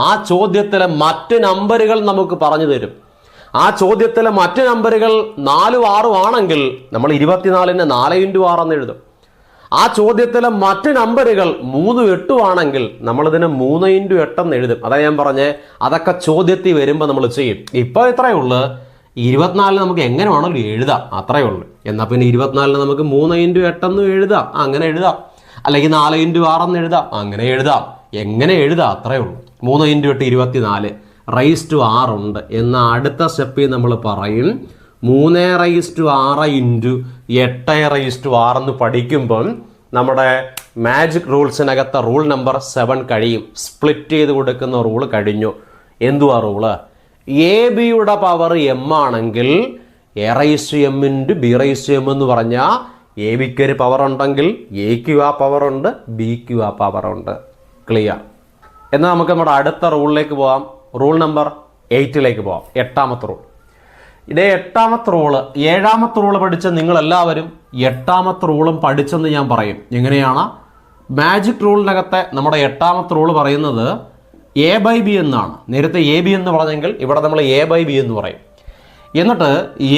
[SPEAKER 1] ആ ചോദ്യത്തിലെ മറ്റ് നമ്പറുകൾ നമുക്ക് പറഞ്ഞു തരും. ആ ചോദ്യത്തിലെ മറ്റ് നമ്പറുകൾ 4 6 ആണെങ്കിൽ നമ്മൾ 24ന് 4 × 6 എന്ന് എഴുതും. ആ ചോദ്യത്തിലെ മറ്റ് നമ്പറുകൾ 3 8 ആണെങ്കിൽ നമ്മളിതിന് 3 × 8 എന്ന് എഴുതും. അതാ ഞാൻ പറഞ്ഞേ, അതൊക്കെ ചോദ്യത്തിൽ വരുമ്പോൾ നമ്മൾ ചെയ്യും. ഇപ്പോൾ ഇത്രയേ ഉള്ളൂ. 24 നമുക്ക് എങ്ങനെ വേണമെങ്കിലും എഴുതാം, അത്രയേ ഉള്ളൂ. എന്നാൽ പിന്നെ 24 നമുക്ക് 3 × 8 എന്ന് എഴുതാം, അങ്ങനെ എഴുതാം. അല്ലെങ്കിൽ 4 × 6 എന്ന് എഴുതാം, അങ്ങനെ എഴുതാം. എങ്ങനെ എഴുതാം, അത്രയേ ഉള്ളൂ. 3 × 8 24 റൈസ് ടു 6 ഉണ്ട്. എന്നാൽ അടുത്ത സ്റ്റെപ്പിൽ നമ്മൾ പറയും 3 റൈസ് ടു 6 × 8 റൈസ് ടു 6 എന്ന് പഠിക്കുമ്പം നമ്മുടെ മാജിക് റൂൾസിനകത്ത് റൂൾ നമ്പർ 7 കഴിയും. സ്പ്ലിറ്റ് ചെയ്ത് കൊടുക്കുന്ന റൂൾ കഴിഞ്ഞു. എന്തുവാ റൂള്? AB യുടെ പവർ m ആണെങ്കിൽ A raise to m × B raise to m എന്ന് പറഞ്ഞാൽ എ ബിക്ക് ഒരു പവർ ഉണ്ടെങ്കിൽ എക്കും ആ പവറുണ്ട്, ബിക്കും ആ പവറുണ്ട്. ക്ലിയർ. എന്നാൽ നമുക്ക് നമ്മുടെ അടുത്ത റൂളിലേക്ക് പോകാം. റൂൾ നമ്പർ 8 പോകാം. 8ാമത്തെ റൂൾ. ഇതേ 8ാമത്തെ റൂള്, 7ാമത്തെ റൂള് പഠിച്ച നിങ്ങളെല്ലാവരും 8ാമത്തെ റൂളും പഠിച്ചെന്ന് ഞാൻ പറയും. എങ്ങനെയാണ്? മാജിക് റൂളിനകത്തെ നമ്മുടെ 8ാമത്തെ റൂള് പറയുന്നത് A/B എന്നാണ്. നേരത്തെ AB എന്ന് പറഞ്ഞെങ്കിൽ ഇവിടെ നമ്മൾ A/B എന്ന് പറയും. എന്നിട്ട്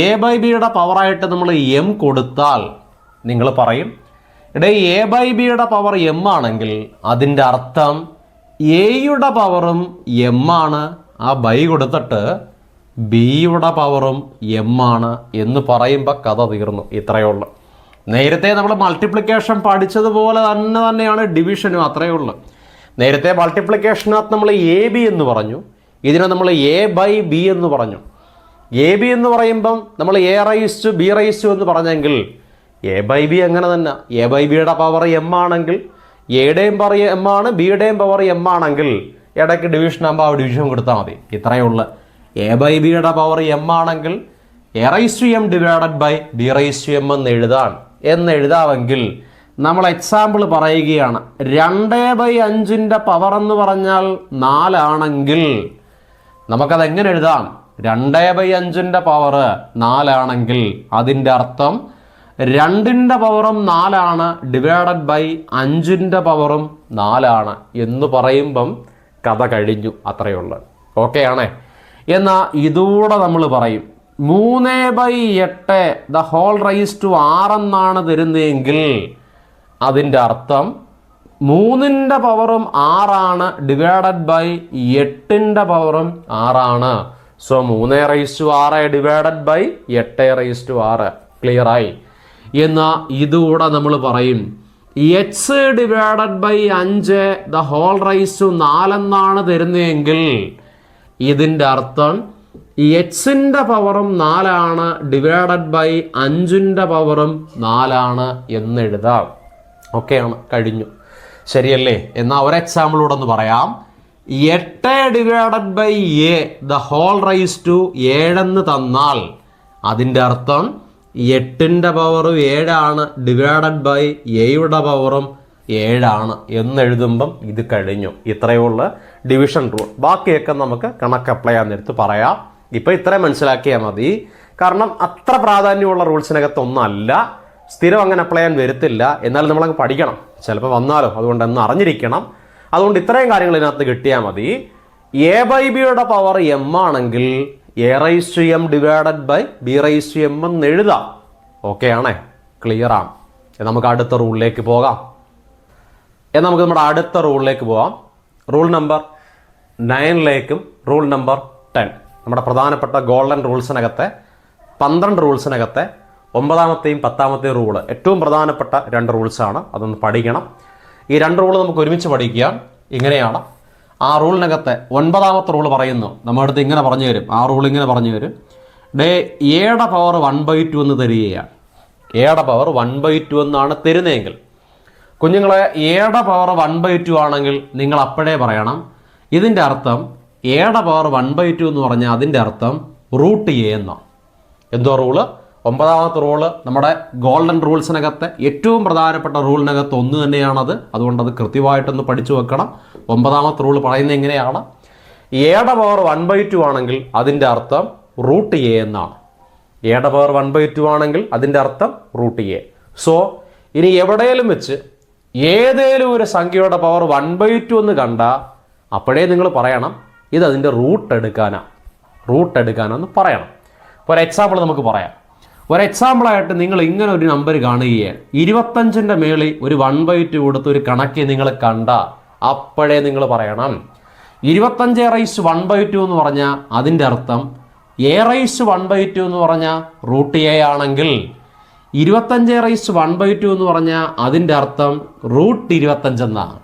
[SPEAKER 1] A/Bയുടെ പവറായിട്ട് നമ്മൾ M കൊടുത്താൽ നിങ്ങൾ പറയും ഇടേ A/Bയുടെ പവർ M ആണെങ്കിൽ അതിൻ്റെ അർത്ഥം എയുടെ പവറും M ആണ്. ആ ബൈ കൊടുത്തിട്ട് ബിയുടെ പവറും M ആണ് എന്ന് പറയുമ്പോൾ കഥ തീർന്നു. ഇത്രയേ ഉള്ളൂ. നേരത്തെ നമ്മൾ മൾട്ടിപ്ലിക്കേഷൻ പഠിച്ചതുപോലെ തന്നെയാണ് ഡിവിഷനും. അത്രയേ ഉള്ളൂ. നേരത്തെ മൾട്ടിപ്ലിക്കേഷനകത്ത് നമ്മൾ AB എന്ന് പറഞ്ഞു, ഇതിനെ നമ്മൾ A/B എന്ന് പറഞ്ഞു. AB എന്ന് പറയുമ്പം നമ്മൾ A⁻B എന്ന് പറഞ്ഞെങ്കിൽ A/B അങ്ങനെ തന്നെ. A/Bയുടെ പവർ M ആണെങ്കിൽ എയുടെയും പവർ M ആണ്, ബിയുടെയും പവർ M ആണെങ്കിൽ ഇടയ്ക്ക് ഡിവിഷൻ ആകുമ്പോൾ ആ ഡിവിഷൻ കൊടുത്താൽ മതി. ഇത്രയേ ഉള്ളൂ. A/Bയുടെ പവർ M ആണെങ്കിൽ A⁻M ഡിവൈഡഡ് ബൈ B⁻M എന്ന് എഴുതാമെങ്കിൽ നമ്മൾ എക്സാമ്പിൾ പറയുകയാണ്. 2/5ൻ്റെ പവർ എന്ന് പറഞ്ഞാൽ 4 ആണെങ്കിൽ നമുക്കത് എങ്ങനെ എഴുതാം? 2/5ൻ്റെ പവർ 4 ആണെങ്കിൽ അതിൻ്റെ അർത്ഥം 2ൻ്റെ പവറും 4 ആണ് ഡിവൈഡഡ് ബൈ 5ൻ്റെ പവറും 4 ആണ് എന്ന് പറയുമ്പം കഥ കഴിഞ്ഞു. അത്രയേ ഉള്ളൂ. ഓക്കെ ആണേ? എന്നാൽ ഇതൂടെ നമ്മൾ പറയും 3/8 ദ ഹോൾ റൈസ് ടു 6 എന്നാണ് തരുന്നതെങ്കിൽ അതിൻ്റെ അർത്ഥം 3ൻ്റെ പവറും 6 ആണ് ഡിവൈഡഡ് ബൈ 8ൻ്റെ പവറും 6 ആണ്. So 3/6 divided by 8/6. ക്ലിയർ ആയി? എന്നാൽ ഇതുകൂടെ നമ്മൾ പറയും x divided by 5 the whole raise to 4 എന്നാണ് തരുന്നതെങ്കിൽ ഇതിൻ്റെ അർത്ഥം എക്സിൻ്റെ പവറും 4 ആണ് ഡിവൈഡഡ് ബൈ 5ൻ്റെ പവറും 4 ആണ് എന്നെഴുതാം. ഓക്കെയാണ്? കഴിഞ്ഞു. ശരിയല്ലേ? എന്നാൽ ഒരു എക്സാമ്പിളൂടെ ഒന്ന് പറയാം. 8 divided by A the whole raise to 7 എന്ന് തന്നാൽ അതിൻ്റെ അർത്ഥം 8ൻ്റെ പവറും 7 ആണ് ഡിവൈഡഡ് ബൈ എയുടെ പവറും 7 ആണ് എന്നെഴുതുമ്പം ഇത് കഴിഞ്ഞു. ഇത്രയേ ഉള്ളൂ ഡിവിഷൻ റൂൾ. ബാക്കിയൊക്കെ നമുക്ക് കണക്ക് അപ്ലൈ ചെയ്യാൻ നേരത്ത് പറയാം. ഇപ്പം ഇത്രയും മനസ്സിലാക്കിയാൽ മതി. കാരണം അത്ര പ്രാധാന്യമുള്ള റൂൾസിനകത്തൊന്നും അല്ല. സ്ഥിരം അങ്ങനെ അപ്ലൈ ചെയ്യാൻ വരത്തില്ല. എന്നാലും നമ്മളങ്ങ് പഠിക്കണം. ചിലപ്പോൾ വന്നാലോ, അതുകൊണ്ട് ഒന്ന് അറിഞ്ഞിരിക്കണം. അതുകൊണ്ട് ഇത്രയും കാര്യങ്ങൾ ഇതിനകത്ത് കിട്ടിയാൽ മതി. A/Bയുടെ പവർ M ആണെങ്കിൽ A⁻M ഡിവൈഡഡ് ബൈ B⁻M എന്ന് എഴുതാം. ഓക്കെ ആണേ? ക്ലിയർ ആണ്? നമുക്ക് അടുത്ത റൂളിലേക്ക് പോകാം. നമുക്ക് നമ്മുടെ അടുത്ത റൂളിലേക്ക് പോകാം. റൂൾ നമ്പർ 9 റൂൾ നമ്പർ 10 നമ്മുടെ പ്രധാനപ്പെട്ട ഗോൾഡൻ റൂൾസിനകത്തെ 12 റൂൾസിനകത്തെ 9ാമത്തെയും 10ാമത്തെയും റൂള് ഏറ്റവും പ്രധാനപ്പെട്ട 2 റൂൾസാണ്. അതൊന്ന് പഠിക്കണം. ഈ 2 റൂള് നമുക്ക് ഒരുമിച്ച് പഠിക്കുക. ഇങ്ങനെയാണ്. ആ റൂളിനകത്തെ 9ാമത്തെ റൂള് പറയുന്നു. നമ്മുടെ അടുത്ത് ഇങ്ങനെ പറഞ്ഞു തരും. ആ റൂൾ ഇങ്ങനെ പറഞ്ഞു തരും. എയുടെ പവർ 1/2 എന്ന് തരികയാണ്. എയുടെ പവർ 1/2 എന്നാണ് തരുന്നതെങ്കിൽ കുഞ്ഞുങ്ങളെ എയുടെ പവർ 1/2 ആണെങ്കിൽ നിങ്ങൾ അപ്പോഴേ പറയണം ഇതിൻ്റെ അർത്ഥം എയുടെ പവർ 1/2 എന്ന് പറഞ്ഞാൽ അതിൻ്റെ അർത്ഥം √A എന്നാണ്. എന്തോ റൂള്? 9ാമത്തെ റൂള് നമ്മുടെ ഗോൾഡൻ റൂൾസിനകത്തെ ഏറ്റവും പ്രധാനപ്പെട്ട റൂളിനകത്ത് ഒന്ന് തന്നെയാണത്. അതുകൊണ്ട് അത് കൃത്യമായിട്ടൊന്ന് പഠിച്ചു വെക്കണം. 9ാമത്തെ റൂള് പറയുന്നത് എങ്ങനെയാണ്? എയുടെ പവർ 1/2 ആണെങ്കിൽ അതിൻ്റെ അർത്ഥം √A എന്നാണ്. എയുടെ പവർ 1/2 ആണെങ്കിൽ അതിൻ്റെ അർത്ഥം √A. സോ ഇനി എവിടെയെങ്കിലും വെച്ച് ഏതേലും ഒരു സംഖ്യയുടെ പവർ 1/2 എന്ന് കണ്ടാൽ അപ്പോഴേ നിങ്ങൾ പറയണം ഇത് അതിൻ്റെ റൂട്ട് എടുക്കാനാന്ന് പറയണം. ഒരു എക്സാമ്പിൾ നമുക്ക് പറയാം. ഒരു എക്സാമ്പിളായിട്ട് നിങ്ങൾ ഇങ്ങനെ ഒരു നമ്പർ കാണുകയാണ്. 25ൻ്റെ മേളിൽ ഒരു 1/2 കൊടുത്ത് ഒരു കണക്ക് നിങ്ങൾ കണ്ടാൽ അപ്പോഴേ നിങ്ങൾ പറയണം 25 എന്ന് പറഞ്ഞാൽ അതിൻ്റെ അർത്ഥം A1/2 എന്ന് പറഞ്ഞാൽ √A ആണെങ്കിൽ 25 എന്ന് പറഞ്ഞാൽ അതിൻ്റെ അർത്ഥം √25 എന്നാണ്.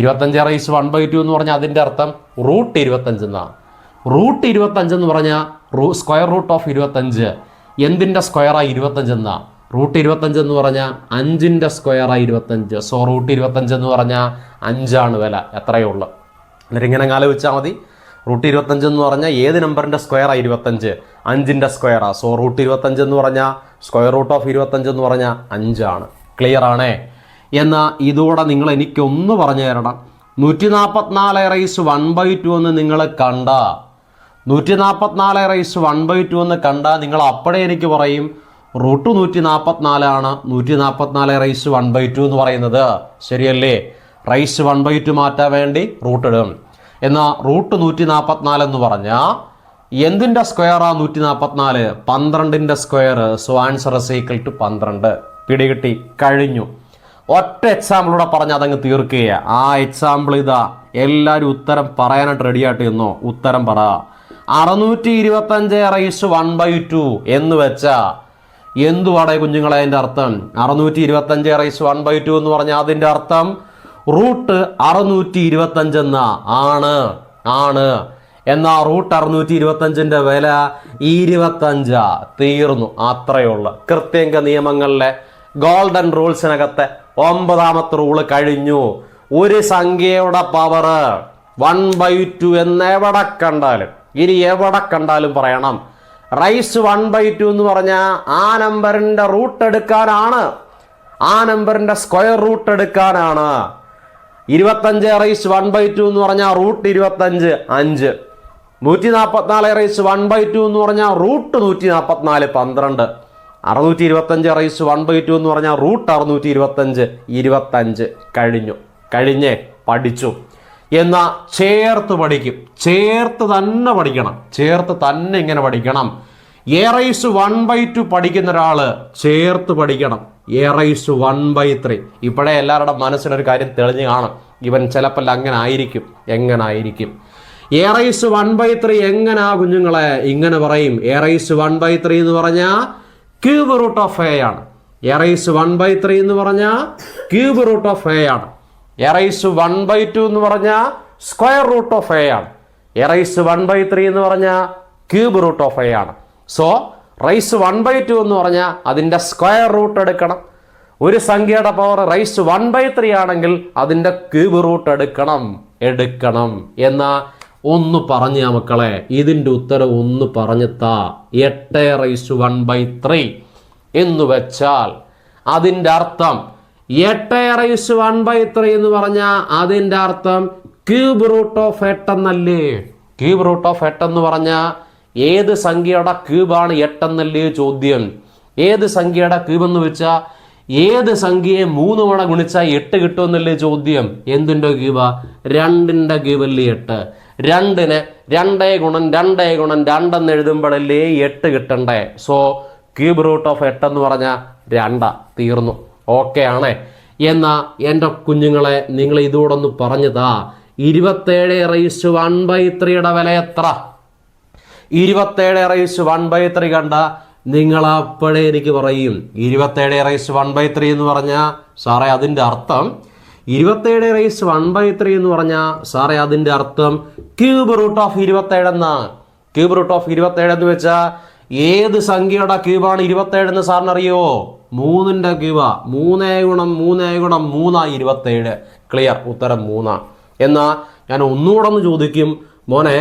[SPEAKER 1] 25 എന്ന് പറഞ്ഞാൽ അതിൻ്റെ അർത്ഥം √25 എന്നാണ്. √25 എന്ന് പറഞ്ഞാൽ സ്ക്വയർ റൂട്ട് ഓഫ് 25 എന്തിൻ്റെ സ്ക്വയറായി 25 എന്നാണ്. √25 എന്ന് പറഞ്ഞാൽ 5ൻ്റെ സ്ക്വയറായി 25. സോ √25 എന്ന് പറഞ്ഞാൽ 5 വില. എത്രയേ ഉള്ളൂ. എന്നിട്ട് ഇങ്ങനെ ആലോചിച്ചാൽ മതി. √25 എന്ന് പറഞ്ഞാൽ ഏത് നമ്പറിൻ്റെ സ്ക്വയറായി 25? 5ൻ്റെ സ്ക്വയറാണ്. സോ √25 എന്ന് പറഞ്ഞാൽ സ്ക്വയർ റൂട്ട് ഓഫ് 25 എന്ന് പറഞ്ഞാൽ 5 ആണ്. ക്ലിയർ ആണേ? എന്നാൽ ഇതോടെ നിങ്ങൾ എനിക്കൊന്ന് പറഞ്ഞു തരണം. 144/1/2 എന്ന് നിങ്ങൾ കണ്ട 144/1/2 എന്ന് കണ്ടാൽ നിങ്ങൾ അപ്പോഴേ എനിക്ക് പറയും റൂട്ട് 144 ആണ് 144/1/2 എന്ന് പറയുന്നത്. ശരിയല്ലേ? റൈസ് 1/2 മാറ്റാൻ വേണ്ടി റൂട്ട് ഇടും. എന്നാൽ റൂട്ട് 144 എന്ന് പറഞ്ഞാൽ എന്തിൻ്റെ സ്ക്വയറാ 144? 12ൻ്റെ square. So answer is equal to 12. പിടികിട്ടി? കഴിഞ്ഞു. ഒറ്റ എക്സാമ്പിളൂടെ പറഞ്ഞ് അതങ്ങ് തീർക്കുകയാണ്. ആ എക്സാമ്പിൾ ഇതാ. എല്ലാവരും ഉത്തരം പറയാനായിട്ട് റെഡിയായിട്ട് എന്നോ. ഉത്തരം പറ. 625/1/2 എന്ന് വെച്ചാ എന്തുവാടേ കുഞ്ഞുങ്ങളെ അതിൻ്റെ അർത്ഥം? 625/1/2 എന്ന് പറഞ്ഞാൽ അതിൻ്റെ അർത്ഥം റൂട്ട് 625 എന്നാ. ആണ്. എന്നാൽ റൂട്ട് 625ൻ്റെ വില 25. തീർന്നു. അത്രയുള്ള കൃത്യങ്ക നിയമങ്ങളിലെ ഗോൾഡൻ റൂൾസിനകത്തെ 9ാമത്തെ റൂള് കഴിഞ്ഞു. ഒരു സംഖ്യയുടെ പവർ 1/2 എന്ന് എവിടെ കണ്ടാലും, ഇനി എവിടെ കണ്ടാലും പറയണം റൈസ് 1/2 എന്ന് പറഞ്ഞാൽ ആ നമ്പറിൻ്റെ റൂട്ട് എടുക്കാനാണ്, ആ നമ്പറിൻ്റെ സ്ക്വയർ റൂട്ട് എടുക്കാനാണ്. 25/1/2 എന്ന് പറഞ്ഞാൽ റൂട്ട് 25 5. 144/1/2 എന്ന് പറഞ്ഞാൽ റൂട്ട് 144 12. 625/1/2 എന്ന് പറഞ്ഞാൽ റൂട്ട് 625 25. കഴിഞ്ഞേ പഠിച്ചു. എന്നാൽ ചേർത്ത് പഠിക്കും. ചേർത്ത് തന്നെ പഠിക്കണം. ചേർത്ത് തന്നെ ഇങ്ങനെ പഠിക്കണം. A⁻1/2 പഠിക്കുന്ന ഒരാൾ ചേർത്ത് പഠിക്കണം. A⁻1/3. ഇപ്പോഴേ എല്ലാവരുടെ മനസ്സിലൊരു കാര്യം തെളിഞ്ഞു കാണും. ഇവൻ ചിലപ്പോൾ അങ്ങനെ ആയിരിക്കും. എങ്ങനായിരിക്കും? A⁻1/3 എങ്ങനാ കുഞ്ഞുങ്ങളെ? ഇങ്ങനെ പറയും. A⁻1/3 എന്ന് പറഞ്ഞാൽ ക്യൂബ് റൂട്ട് ഓഫ് എ ആണ്. A⁻1/3 എന്ന് പറഞ്ഞാൽ ക്യൂബ് റൂട്ട് ഓഫ് എ ആണ്. A⁻1/2 എന്ന് പറഞ്ഞാൽ സ്ക്വയർ റൂട്ട് ഓഫ് എ ആണ്. A⁻1/3 എന്ന് പറഞ്ഞാൽ ക്യൂബ് റൂട്ട് ഓഫ് എ ആണ്. സോ റൈസ് 1/2 എന്ന് പറഞ്ഞാൽ അതിൻ്റെ സ്ക്വയർ റൂട്ട് എടുക്കണം. ഒരു സംഖ്യയുടെ പവർ റൈസ് 1/3 ആണെങ്കിൽ അതിൻ്റെ ക്യൂബ് റൂട്ട് എടുക്കണം. എന്നാ ഒന്ന് പറഞ്ഞ മക്കളെ, ഇതിൻ്റെ ഉത്തരം ഒന്ന് പറഞ്ഞെത്താ. 8⁻1/3 എന്ന് വെച്ചാൽ അതിൻ്റെ അർത്ഥം 8⁻1/3 എന്ന് പറഞ്ഞാൽ അതിൻ്റെ അർത്ഥം ക്യൂബ് റൂട്ട് ഓഫ് 8 എന്നല്ലേ? ക്യൂബ് റൂട്ട് ഓഫ് 8 എന്ന് പറഞ്ഞാൽ ഏത് സംഖ്യയുടെ ക്യൂബാണ് 8 എന്നല്ലേ ചോദ്യം? ഏത് സംഖ്യയുടെ ക്യൂബ് എന്ന് വെച്ചാൽ ഏത് സംഖ്യയെ 3 തവണ ഗുണിച്ചാൽ 8 കിട്ടുമെന്നല്ലേ ചോദ്യം? എന്തിൻ്റെ ക്യൂബാ? 2ൻ്റെ ക്യൂബല്ലേ 8. 2ന് 2 ഗുണം 2 ഗുണം 2 എന്ന് എഴുതുമ്പോഴല്ലേ 8 കിട്ടണ്ടേ? സോ ക്യൂബ് റൂട്ട് ഓഫ് 8 എന്ന് പറഞ്ഞാൽ 2. തീർന്നു. ഓക്കെ ആണേ? എന്നാ എൻ്റെ കുഞ്ഞുങ്ങളെ നിങ്ങൾ ഇതോടൊന്ന് പറഞ്ഞതാ. 27⁻1/3 വില എത്ര? 27⁻1/3 കണ്ട നിങ്ങൾ അപ്പോഴേ എനിക്ക് പറയും 27⁻1/3 എന്ന് പറഞ്ഞാൽ സാറേ അതിൻ്റെ അർത്ഥം 27⁻1/3 എന്ന് പറഞ്ഞാൽ സാറേ അതിൻ്റെ അർത്ഥം ക്യൂബ് റൂട്ട് ഓഫ് 27 എന്നാണ്. ക്യൂബ് റൂട്ട് ഓഫ് 27 എന്ന് വെച്ചാൽ ഏത് സംഖ്യയുടെ ക്യൂബാണ് 27 എന്ന് സാറിന് അറിയോ? 3ൻ്റെ ക്യൂബാ. 3 ഗുണം 3 ഗുണം 3 27. ക്ലിയർ? ഉത്തരം 3. എന്നാൽ ഞാൻ ഒന്നുകൂടെ ഒന്ന് ചോദിക്കും, മോനെ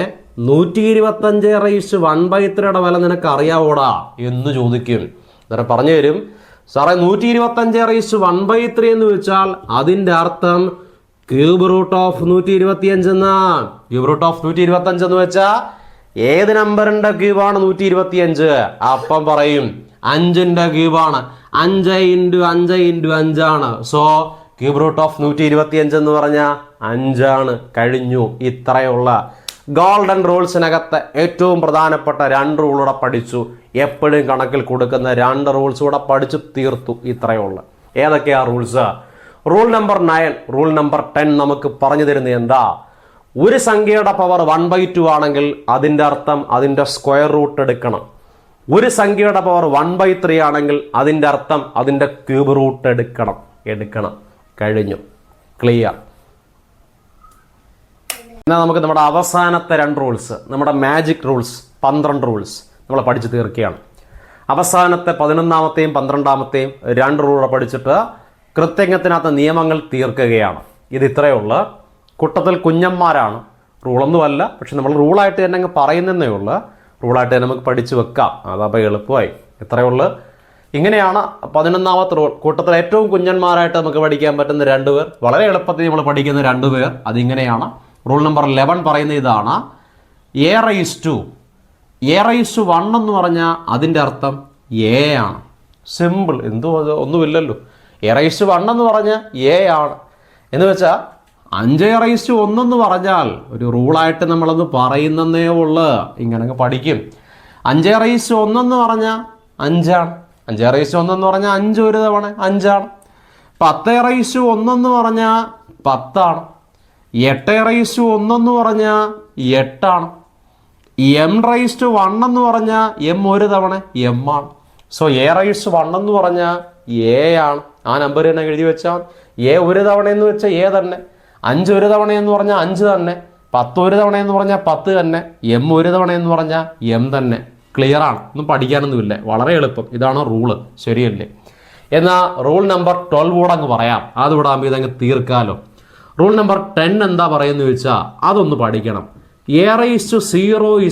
[SPEAKER 1] 125⁻1/3 വില നിനക്ക് അറിയാവോടാ എന്ന് ചോദിക്കും. അന്നേരം പറഞ്ഞു തരും സാറേ 125⁻1/3 എന്ന് വെച്ചാൽ അതിൻ്റെ അർത്ഥം ക്യൂബ് റൂട്ട് ഓഫ് 125 എന്നാ. ക്യൂബ് റൂട്ട് ഓഫ് 125 എന്ന് വെച്ചാൽ ഏത് നമ്പറിൻ്റെ ക്യൂബാണ് 125? അപ്പം പറയും 5ൻ്റെ ക്യൂബാണ്. 5 × 5 × 5 ആണ്. സോ ക്യൂബ് റൂട്ട് ഓഫ് 125 എന്ന് പറഞ്ഞാൽ 5 ആണ്. കഴിഞ്ഞു. ഇത്രയുള്ള ഗോൾഡൻ റൂൾസിനകത്ത് ഏറ്റവും പ്രധാനപ്പെട്ട 2 റൂളൂടെ പഠിച്ചു. എപ്പോഴും കണക്കിൽ കൊടുക്കുന്ന 2 റൂൾസ് കൂടെ പഠിച്ചു തീർത്തു. ഇത്രയുള്ള ഏതൊക്കെയാ rules? Rule number 9, rule number 10 നമുക്ക് പറഞ്ഞു തരുന്നത് എന്താ? ഒരു സംഖ്യയുടെ പവർ 1/2 ആണെങ്കിൽ അതിൻ്റെ അർത്ഥം അതിൻ്റെ സ്ക്വയർ റൂട്ട് എടുക്കണം. ഒരു സംഖ്യയുടെ പവർ 1/3 ആണെങ്കിൽ അതിൻ്റെ അർത്ഥം അതിൻ്റെ ക്യൂബ് റൂട്ട് എടുക്കണം. കഴിഞ്ഞു. ക്ലിയർ? എന്നാൽ നമുക്ക് നമ്മുടെ അവസാനത്തെ 2 റൂൾസ്, നമ്മുടെ മാജിക് റൂൾസ് 12 റൂൾസ് നമ്മൾ പഠിച്ചു തീർക്കുകയാണ്. അവസാനത്തെ 11ാമത്തെയും 12ാമത്തെയും 2 റൂളെ പഠിച്ചിട്ട് കൃത്യജ്ഞത്തിനകത്ത് നിയമങ്ങൾ തീർക്കുകയാണ്. ഇത് ഇത്രയേ ഉള്ളൂ. കൂട്ടത്തിൽ കുഞ്ഞന്മാരാണ്, റൂളൊന്നുമല്ല, പക്ഷെ നമ്മൾ റൂളായിട്ട് തന്നെ അങ്ങ് പറയുന്നതേ ഉള്ളൂ. റൂളായിട്ട് തന്നെ നമുക്ക് പഠിച്ചു വെക്കാം. അതപ്പോൾ എളുപ്പമായി. ഇത്രയേ ഉള്ളൂ. ഇങ്ങനെയാണ് 11ാമത്തെ റൂൾ. കൂട്ടത്തിൽ ഏറ്റവും കുഞ്ഞന്മാരായിട്ട് നമുക്ക് പഠിക്കാൻ പറ്റുന്ന 2 പേർ, വളരെ എളുപ്പത്തിൽ നമ്മൾ പഠിക്കുന്ന 2 പേർ. അതിങ്ങനെയാണ്. റൂൾ നമ്പർ 11 പറയുന്ന ഇതാണ്, A⁻1 എന്ന് പറഞ്ഞാൽ അതിൻ്റെ അർത്ഥം A ആണ്. സിമ്പിൾ, ഒന്നുമില്ലല്ലോ. A⁻1 എന്ന് പറഞ്ഞാൽ A ആണ്. എന്ന് വെച്ചാൽ 5⁻1 എന്ന് പറഞ്ഞാൽ ഒരു റൂളായിട്ട് നമ്മളൊന്ന് പറയുന്നതേ ഉള്ളു. ഇങ്ങനെ പഠിക്കും. 5⁻1 എന്ന് പറഞ്ഞാൽ 5 ആണ്. 5⁻1 എന്ന് പറഞ്ഞാൽ 5 ഒരു തവണ 5 ആണ്. 10⁻1 എന്ന് പറഞ്ഞാൽ 10 ആണ്. 8⁻1 എന്ന് പറഞ്ഞാൽ 8 ആണ്. m⁻1 എന്ന് പറഞ്ഞാൽ m ഒരു തവണ m ആണ്. സോ A⁻1 എന്ന് പറഞ്ഞാൽ A ആണ്. ആ നമ്പർ തന്നെ എഴുതി വെച്ചാൽ A ഒരു തവണ എന്ന് വെച്ചാൽ A തന്നെ. 5 ഒരു തവണ എന്ന് പറഞ്ഞാൽ 5 തന്നെ. 10 ഒരു തവണ എന്ന് പറഞ്ഞാൽ 10 തന്നെ. m ഒരു തവണ എന്ന് പറഞ്ഞാൽ m തന്നെ. ക്ലിയർ ആണ്, ഒന്നും പഠിക്കാനൊന്നുമില്ല, വളരെ എളുപ്പം. ഇതാണ് റൂള്, ശരിയല്ലേ? എന്നാൽ റൂൾ നമ്പർ 12 കൂടെ അങ്ങ് പറയാം. അതുകൂടെ ആകുമ്പോൾ ഇതങ്ങ് തീർക്കാലോ. റൂൾ നമ്പർ 10 എന്താ പറയുന്നത് ചോദിച്ചാൽ അതൊന്ന് പഠിക്കണം. A⁻0 =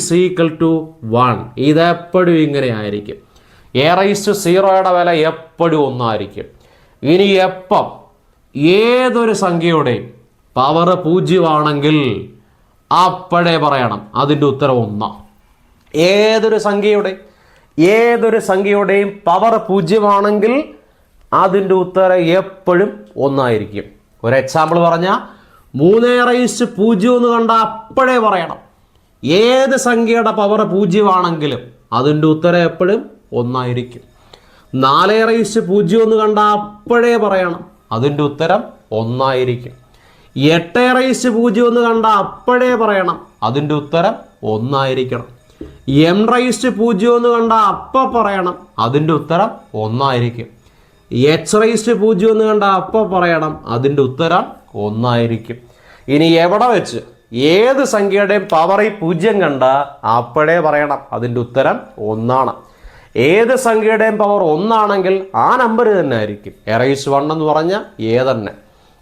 [SPEAKER 1] 1. ഇതെപ്പോഴും ഇങ്ങനെ ആയിരിക്കും. A⁻0യുടെ വില എപ്പോഴും 1 ആയിരിക്കും. ഇനി എപ്പം ഏതൊരു സംഖ്യയുടെയും പവർ 0 ആണെങ്കിൽ അപ്പോഴേ പറയണം അതിൻ്റെ ഉത്തരം 1. ഏതൊരു സംഖ്യയുടെയും പവർ 0 ആണെങ്കിൽ അതിൻ്റെ ഉത്തരം എപ്പോഴും 1 ആയിരിക്കും. ഒരു എക്സാമ്പിൾ പറഞ്ഞാൽ 3⁻0 എന്ന് കണ്ടാൽ അപ്പോഴേ പറയണം. ഏത് സംഖ്യയുടെ പവർ 0 ആണെങ്കിലും അതിൻ്റെ ഉത്തരം എപ്പോഴും 1 ആയിരിക്കും. 4⁻0 എന്ന് കണ്ടാൽ അപ്പോഴേ പറയണം അതിൻ്റെ ഉത്തരം 1 ആയിരിക്കും. 8⁻0 എന്ന് കണ്ടാൽ അപ്പോഴേ പറയണം അതിൻ്റെ ഉത്തരം 1 ആയിരിക്കണം. m⁻0 എന്ന് കണ്ടാൽ അപ്പം പറയണം അതിൻ്റെ ഉത്തരം 1 ആയിരിക്കും. h⁻0 എന്ന് കണ്ടാൽ അപ്പം പറയണം അതിൻ്റെ ഉത്തരം 1 ആയിരിക്കും. ഇനി എവിടെ വെച്ച് ഏത് സംഖ്യയുടെയും പവർ 0 കണ്ടാൽ അപ്പോഴേ പറയണം അതിൻ്റെ ഉത്തരം 1 ആണ്. ഏത് സംഖ്യയുടെയും പവർ 1 ആണെങ്കിൽ ആ നമ്പർ തന്നെ ആയിരിക്കും. A⁻1 എന്ന് പറഞ്ഞാൽ A തന്നെ.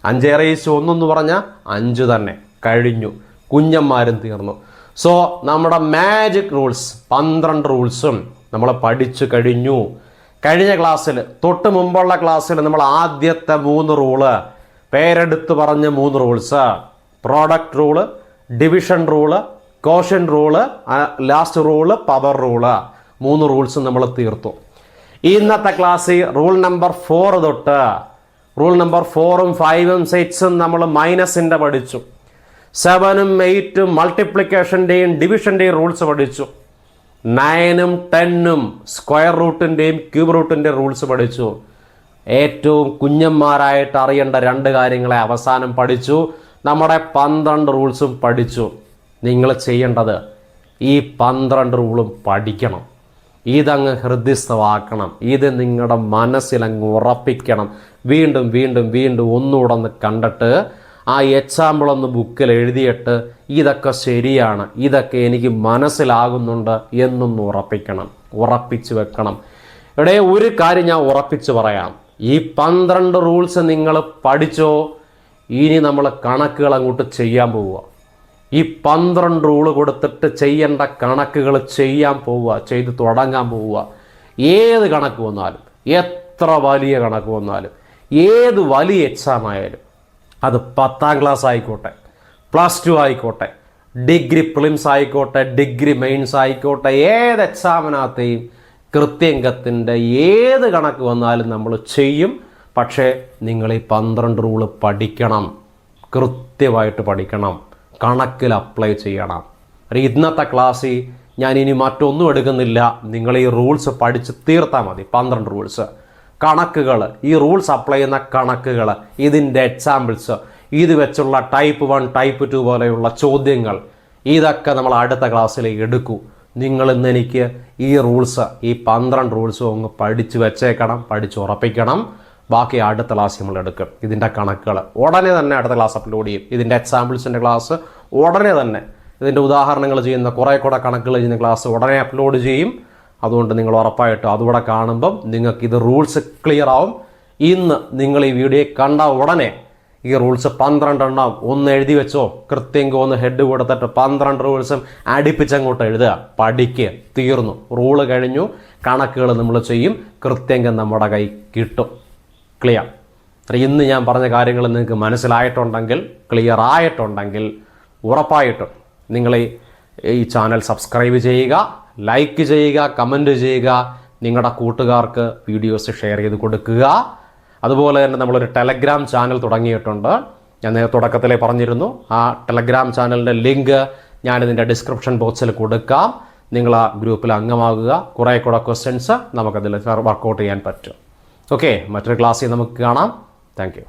[SPEAKER 1] 5⁻1 എന്ന് പറഞ്ഞാൽ 5 തന്നെ. കഴിഞ്ഞു, കുഞ്ഞന്മാരും തീർന്നു. സോ നമ്മുടെ മാജിക് റൂൾസ് 12 റൂൾസും നമ്മൾ പഠിച്ചു കഴിഞ്ഞു. കഴിഞ്ഞ ക്ലാസ്സിൽ, തൊട്ട് മുമ്പുള്ള ക്ലാസ്സിൽ നമ്മൾ ആദ്യത്തെ 3 റൂള് പേരെടുത്ത് പറഞ്ഞ 3 rules, product rule, division rule, quotient rule, last rule power rule, 3 rules നമ്മൾ തീർത്തു. ഇന്നത്തെ ക്ലാസ്സിൽ റൂൾ നമ്പർ 4 തൊട്ട് റൂൾ നമ്പർ 4ഉം 5ഉം 6ഉം നമ്മൾ മൈനസിൻ്റെ പഠിച്ചു. 7ഉം 8ഉം മൾട്ടിപ്ലിക്കേഷൻ്റെയും ഡിവിഷൻ്റെയും റൂൾസ് പഠിച്ചു. 9ഉം 10ഉം സ്ക്വയർ റൂട്ടിൻ്റെയും ക്യൂബ് റൂട്ടിൻ്റെയും റൂൾസ് പഠിച്ചു. ഏറ്റവും കുഞ്ഞന്മാരായിട്ട് അറിയേണ്ട 2 കാര്യങ്ങളെ അവസാനം പഠിച്ചു. നമ്മുടെ 12 റൂൾസും പഠിച്ചു. നിങ്ങൾ ചെയ്യേണ്ടത് ഈ 12 റൂളും പഠിക്കണം. ഇതങ്ങ് ഹൃദയസ്ഥമാക്കണം. ഇത് നിങ്ങളുടെ മനസ്സിലങ്ങ് ഉറപ്പിക്കണം. വീണ്ടും വീണ്ടും വീണ്ടും ഒന്നുകൂടെ ഒന്ന് കണ്ടിട്ട് ആ എക്സാമ്പിൾ ഒന്ന് ബുക്കിൽ എഴുതിയിട്ട് ഇതൊക്കെ ശരിയാണ്, ഇതൊക്കെ എനിക്ക് മനസ്സിലാകുന്നുണ്ട് എന്നൊന്ന് ഉറപ്പിക്കണം, ഉറപ്പിച്ച് വെക്കണം. ഇവിടെ ഒരു കാര്യം ഞാൻ ഉറപ്പിച്ച് പറയാം, ഈ 12 റൂൾസ് നിങ്ങൾ പഠിച്ചോ, ഇനി നമ്മൾ കണക്കുകൾ അങ്ങോട്ട് ചെയ്യാൻ പോവുക. ഈ 12 റൂള് കൊടുത്തിട്ട് ചെയ്യേണ്ട കണക്കുകൾ ചെയ്യാൻ പോവുക, ചെയ്ത് തുടങ്ങാൻ പോവുക. ഏത് കണക്ക് വന്നാലും, എത്ര വലിയ കണക്ക് വന്നാലും, ഏത് വലിയ എക്സാം ആയാലും, അത് 10ാം ക്ലാസ് ആയിക്കോട്ടെ, +2 ആയിക്കോട്ടെ, ഡിഗ്രി പ്രിലിംസ് ആയിക്കോട്ടെ, ഡിഗ്രി മെയിൻസ് ആയിക്കോട്ടെ, ഏത് എക്സാമിനകത്തെയും കൃത്യംഗത്തിൻ്റെ ഏത് കണക്ക് വന്നാലും നമ്മൾ ചെയ്യും. പക്ഷേ നിങ്ങൾ ഈ 12 റൂള് പഠിക്കണം, കൃത്യമായിട്ട് പഠിക്കണം, കണക്കിൽ അപ്ലൈ ചെയ്യണം. ഇന്നത്തെ ക്ലാസ്സിൽ ഞാൻ ഇനി മറ്റൊന്നും എടുക്കുന്നില്ല. നിങ്ങൾ ഈ റൂൾസ് പഠിച്ച് തീർത്താൽ മതി. 12 റൂൾസ്, കണക്കുകൾ, ഈ റൂൾസ് അപ്ലൈ ചെയ്യുന്ന കണക്കുകൾ, ഇതിൻ്റെ എക്സാമ്പിൾസ്, ഇത് വെച്ചുള്ള ടൈപ്പ് 1 ടൈപ്പ് 2 പോലെയുള്ള ചോദ്യങ്ങൾ, ഇതൊക്കെ നമ്മൾ അടുത്ത ക്ലാസ്സിൽ എടുക്കൂ. നിങ്ങൾ ഇന്ന് എനിക്ക് ഈ റൂൾസ്, ഈ 12 റൂൾസും ഒന്ന് പഠിച്ച് വെച്ചേക്കണം, പഠിച്ചുറപ്പിക്കണം. ബാക്കി അടുത്ത ക്ലാസ് നമ്മൾ എടുക്കും. ഇതിൻ്റെ കണക്കുകൾ ഉടനെ തന്നെ അടുത്ത ക്ലാസ് അപ്ലോഡ് ചെയ്യും. ഇതിൻ്റെ എക്സാമ്പിൾസിൻ്റെ ക്ലാസ് ഉടനെ തന്നെ, ഇതിൻ്റെ ഉദാഹരണങ്ങൾ ചെയ്യുന്ന കുറേ കൂടെ കണക്കുകൾ ചെയ്യുന്ന ക്ലാസ് ഉടനെ അപ്ലോഡ് ചെയ്യും. അതുകൊണ്ട് നിങ്ങൾ ഉറപ്പായിട്ടും അതുകൂടെ കാണുമ്പം നിങ്ങൾക്ക് ഇത് റൂൾസ് ക്ലിയർ ആവും. ഇന്ന് നിങ്ങൾ ഈ വീഡിയോ കണ്ട ഉടനെ ഈ റൂൾസ് 12 എണ്ണം ഒന്ന് എഴുതി വെച്ചോ. കൃത്യങ്ക ഒന്ന് ഹെഡ് കൊടുത്തിട്ട് 12 റൂൾസും അടുപ്പിച്ചങ്ങോട്ട് എഴുതുക, പഠിക്കുക, തീർന്നു. റൂള് കഴിഞ്ഞു, കണക്കുകൾ നമ്മൾ ചെയ്യും, കൃത്യങ്കം നമ്മുടെ കൈ കിട്ടും. ക്ലിയർ? ഇന്ന് ഞാൻ പറഞ്ഞ കാര്യങ്ങൾ നിങ്ങൾക്ക് മനസ്സിലായിട്ടുണ്ടെങ്കിൽ, ക്ലിയർ ആയിട്ടുണ്ടെങ്കിൽ ഉറപ്പായിട്ടും നിങ്ങൾ ഈ ചാനൽ സബ്സ്ക്രൈബ് ചെയ്യുക, ലൈക്ക് ചെയ്യുക, കമൻറ്റ് ചെയ്യുക, നിങ്ങളുടെ കൂട്ടുകാർക്ക് വീഡിയോസ് ഷെയർ ചെയ്ത് കൊടുക്കുക. അതുപോലെ തന്നെ നമ്മളൊരു ടെലഗ്രാം ചാനൽ തുടങ്ങിയിട്ടുണ്ട്. ഞാൻ തുടക്കത്തിലേ പറഞ്ഞിരുന്നു. ആ ടെലഗ്രാം ചാനലിൻ്റെ ലിങ്ക് ഞാനിതിൻ്റെ ഡിസ്ക്രിപ്ഷൻ ബോക്സിൽ കൊടുക്കാം. നിങ്ങൾ ആ ഗ്രൂപ്പിൽ അംഗമാകുക. കുറേ കൂടെ ക്വസ്റ്റ്യൻസ് നമുക്കതിൽ വർക്കൗട്ട് ചെയ്യാൻ പറ്റും. ഓക്കെ, മറ്റൊരു ക്ലാസ്സിൽ നമുക്ക് കാണാം. Thank you.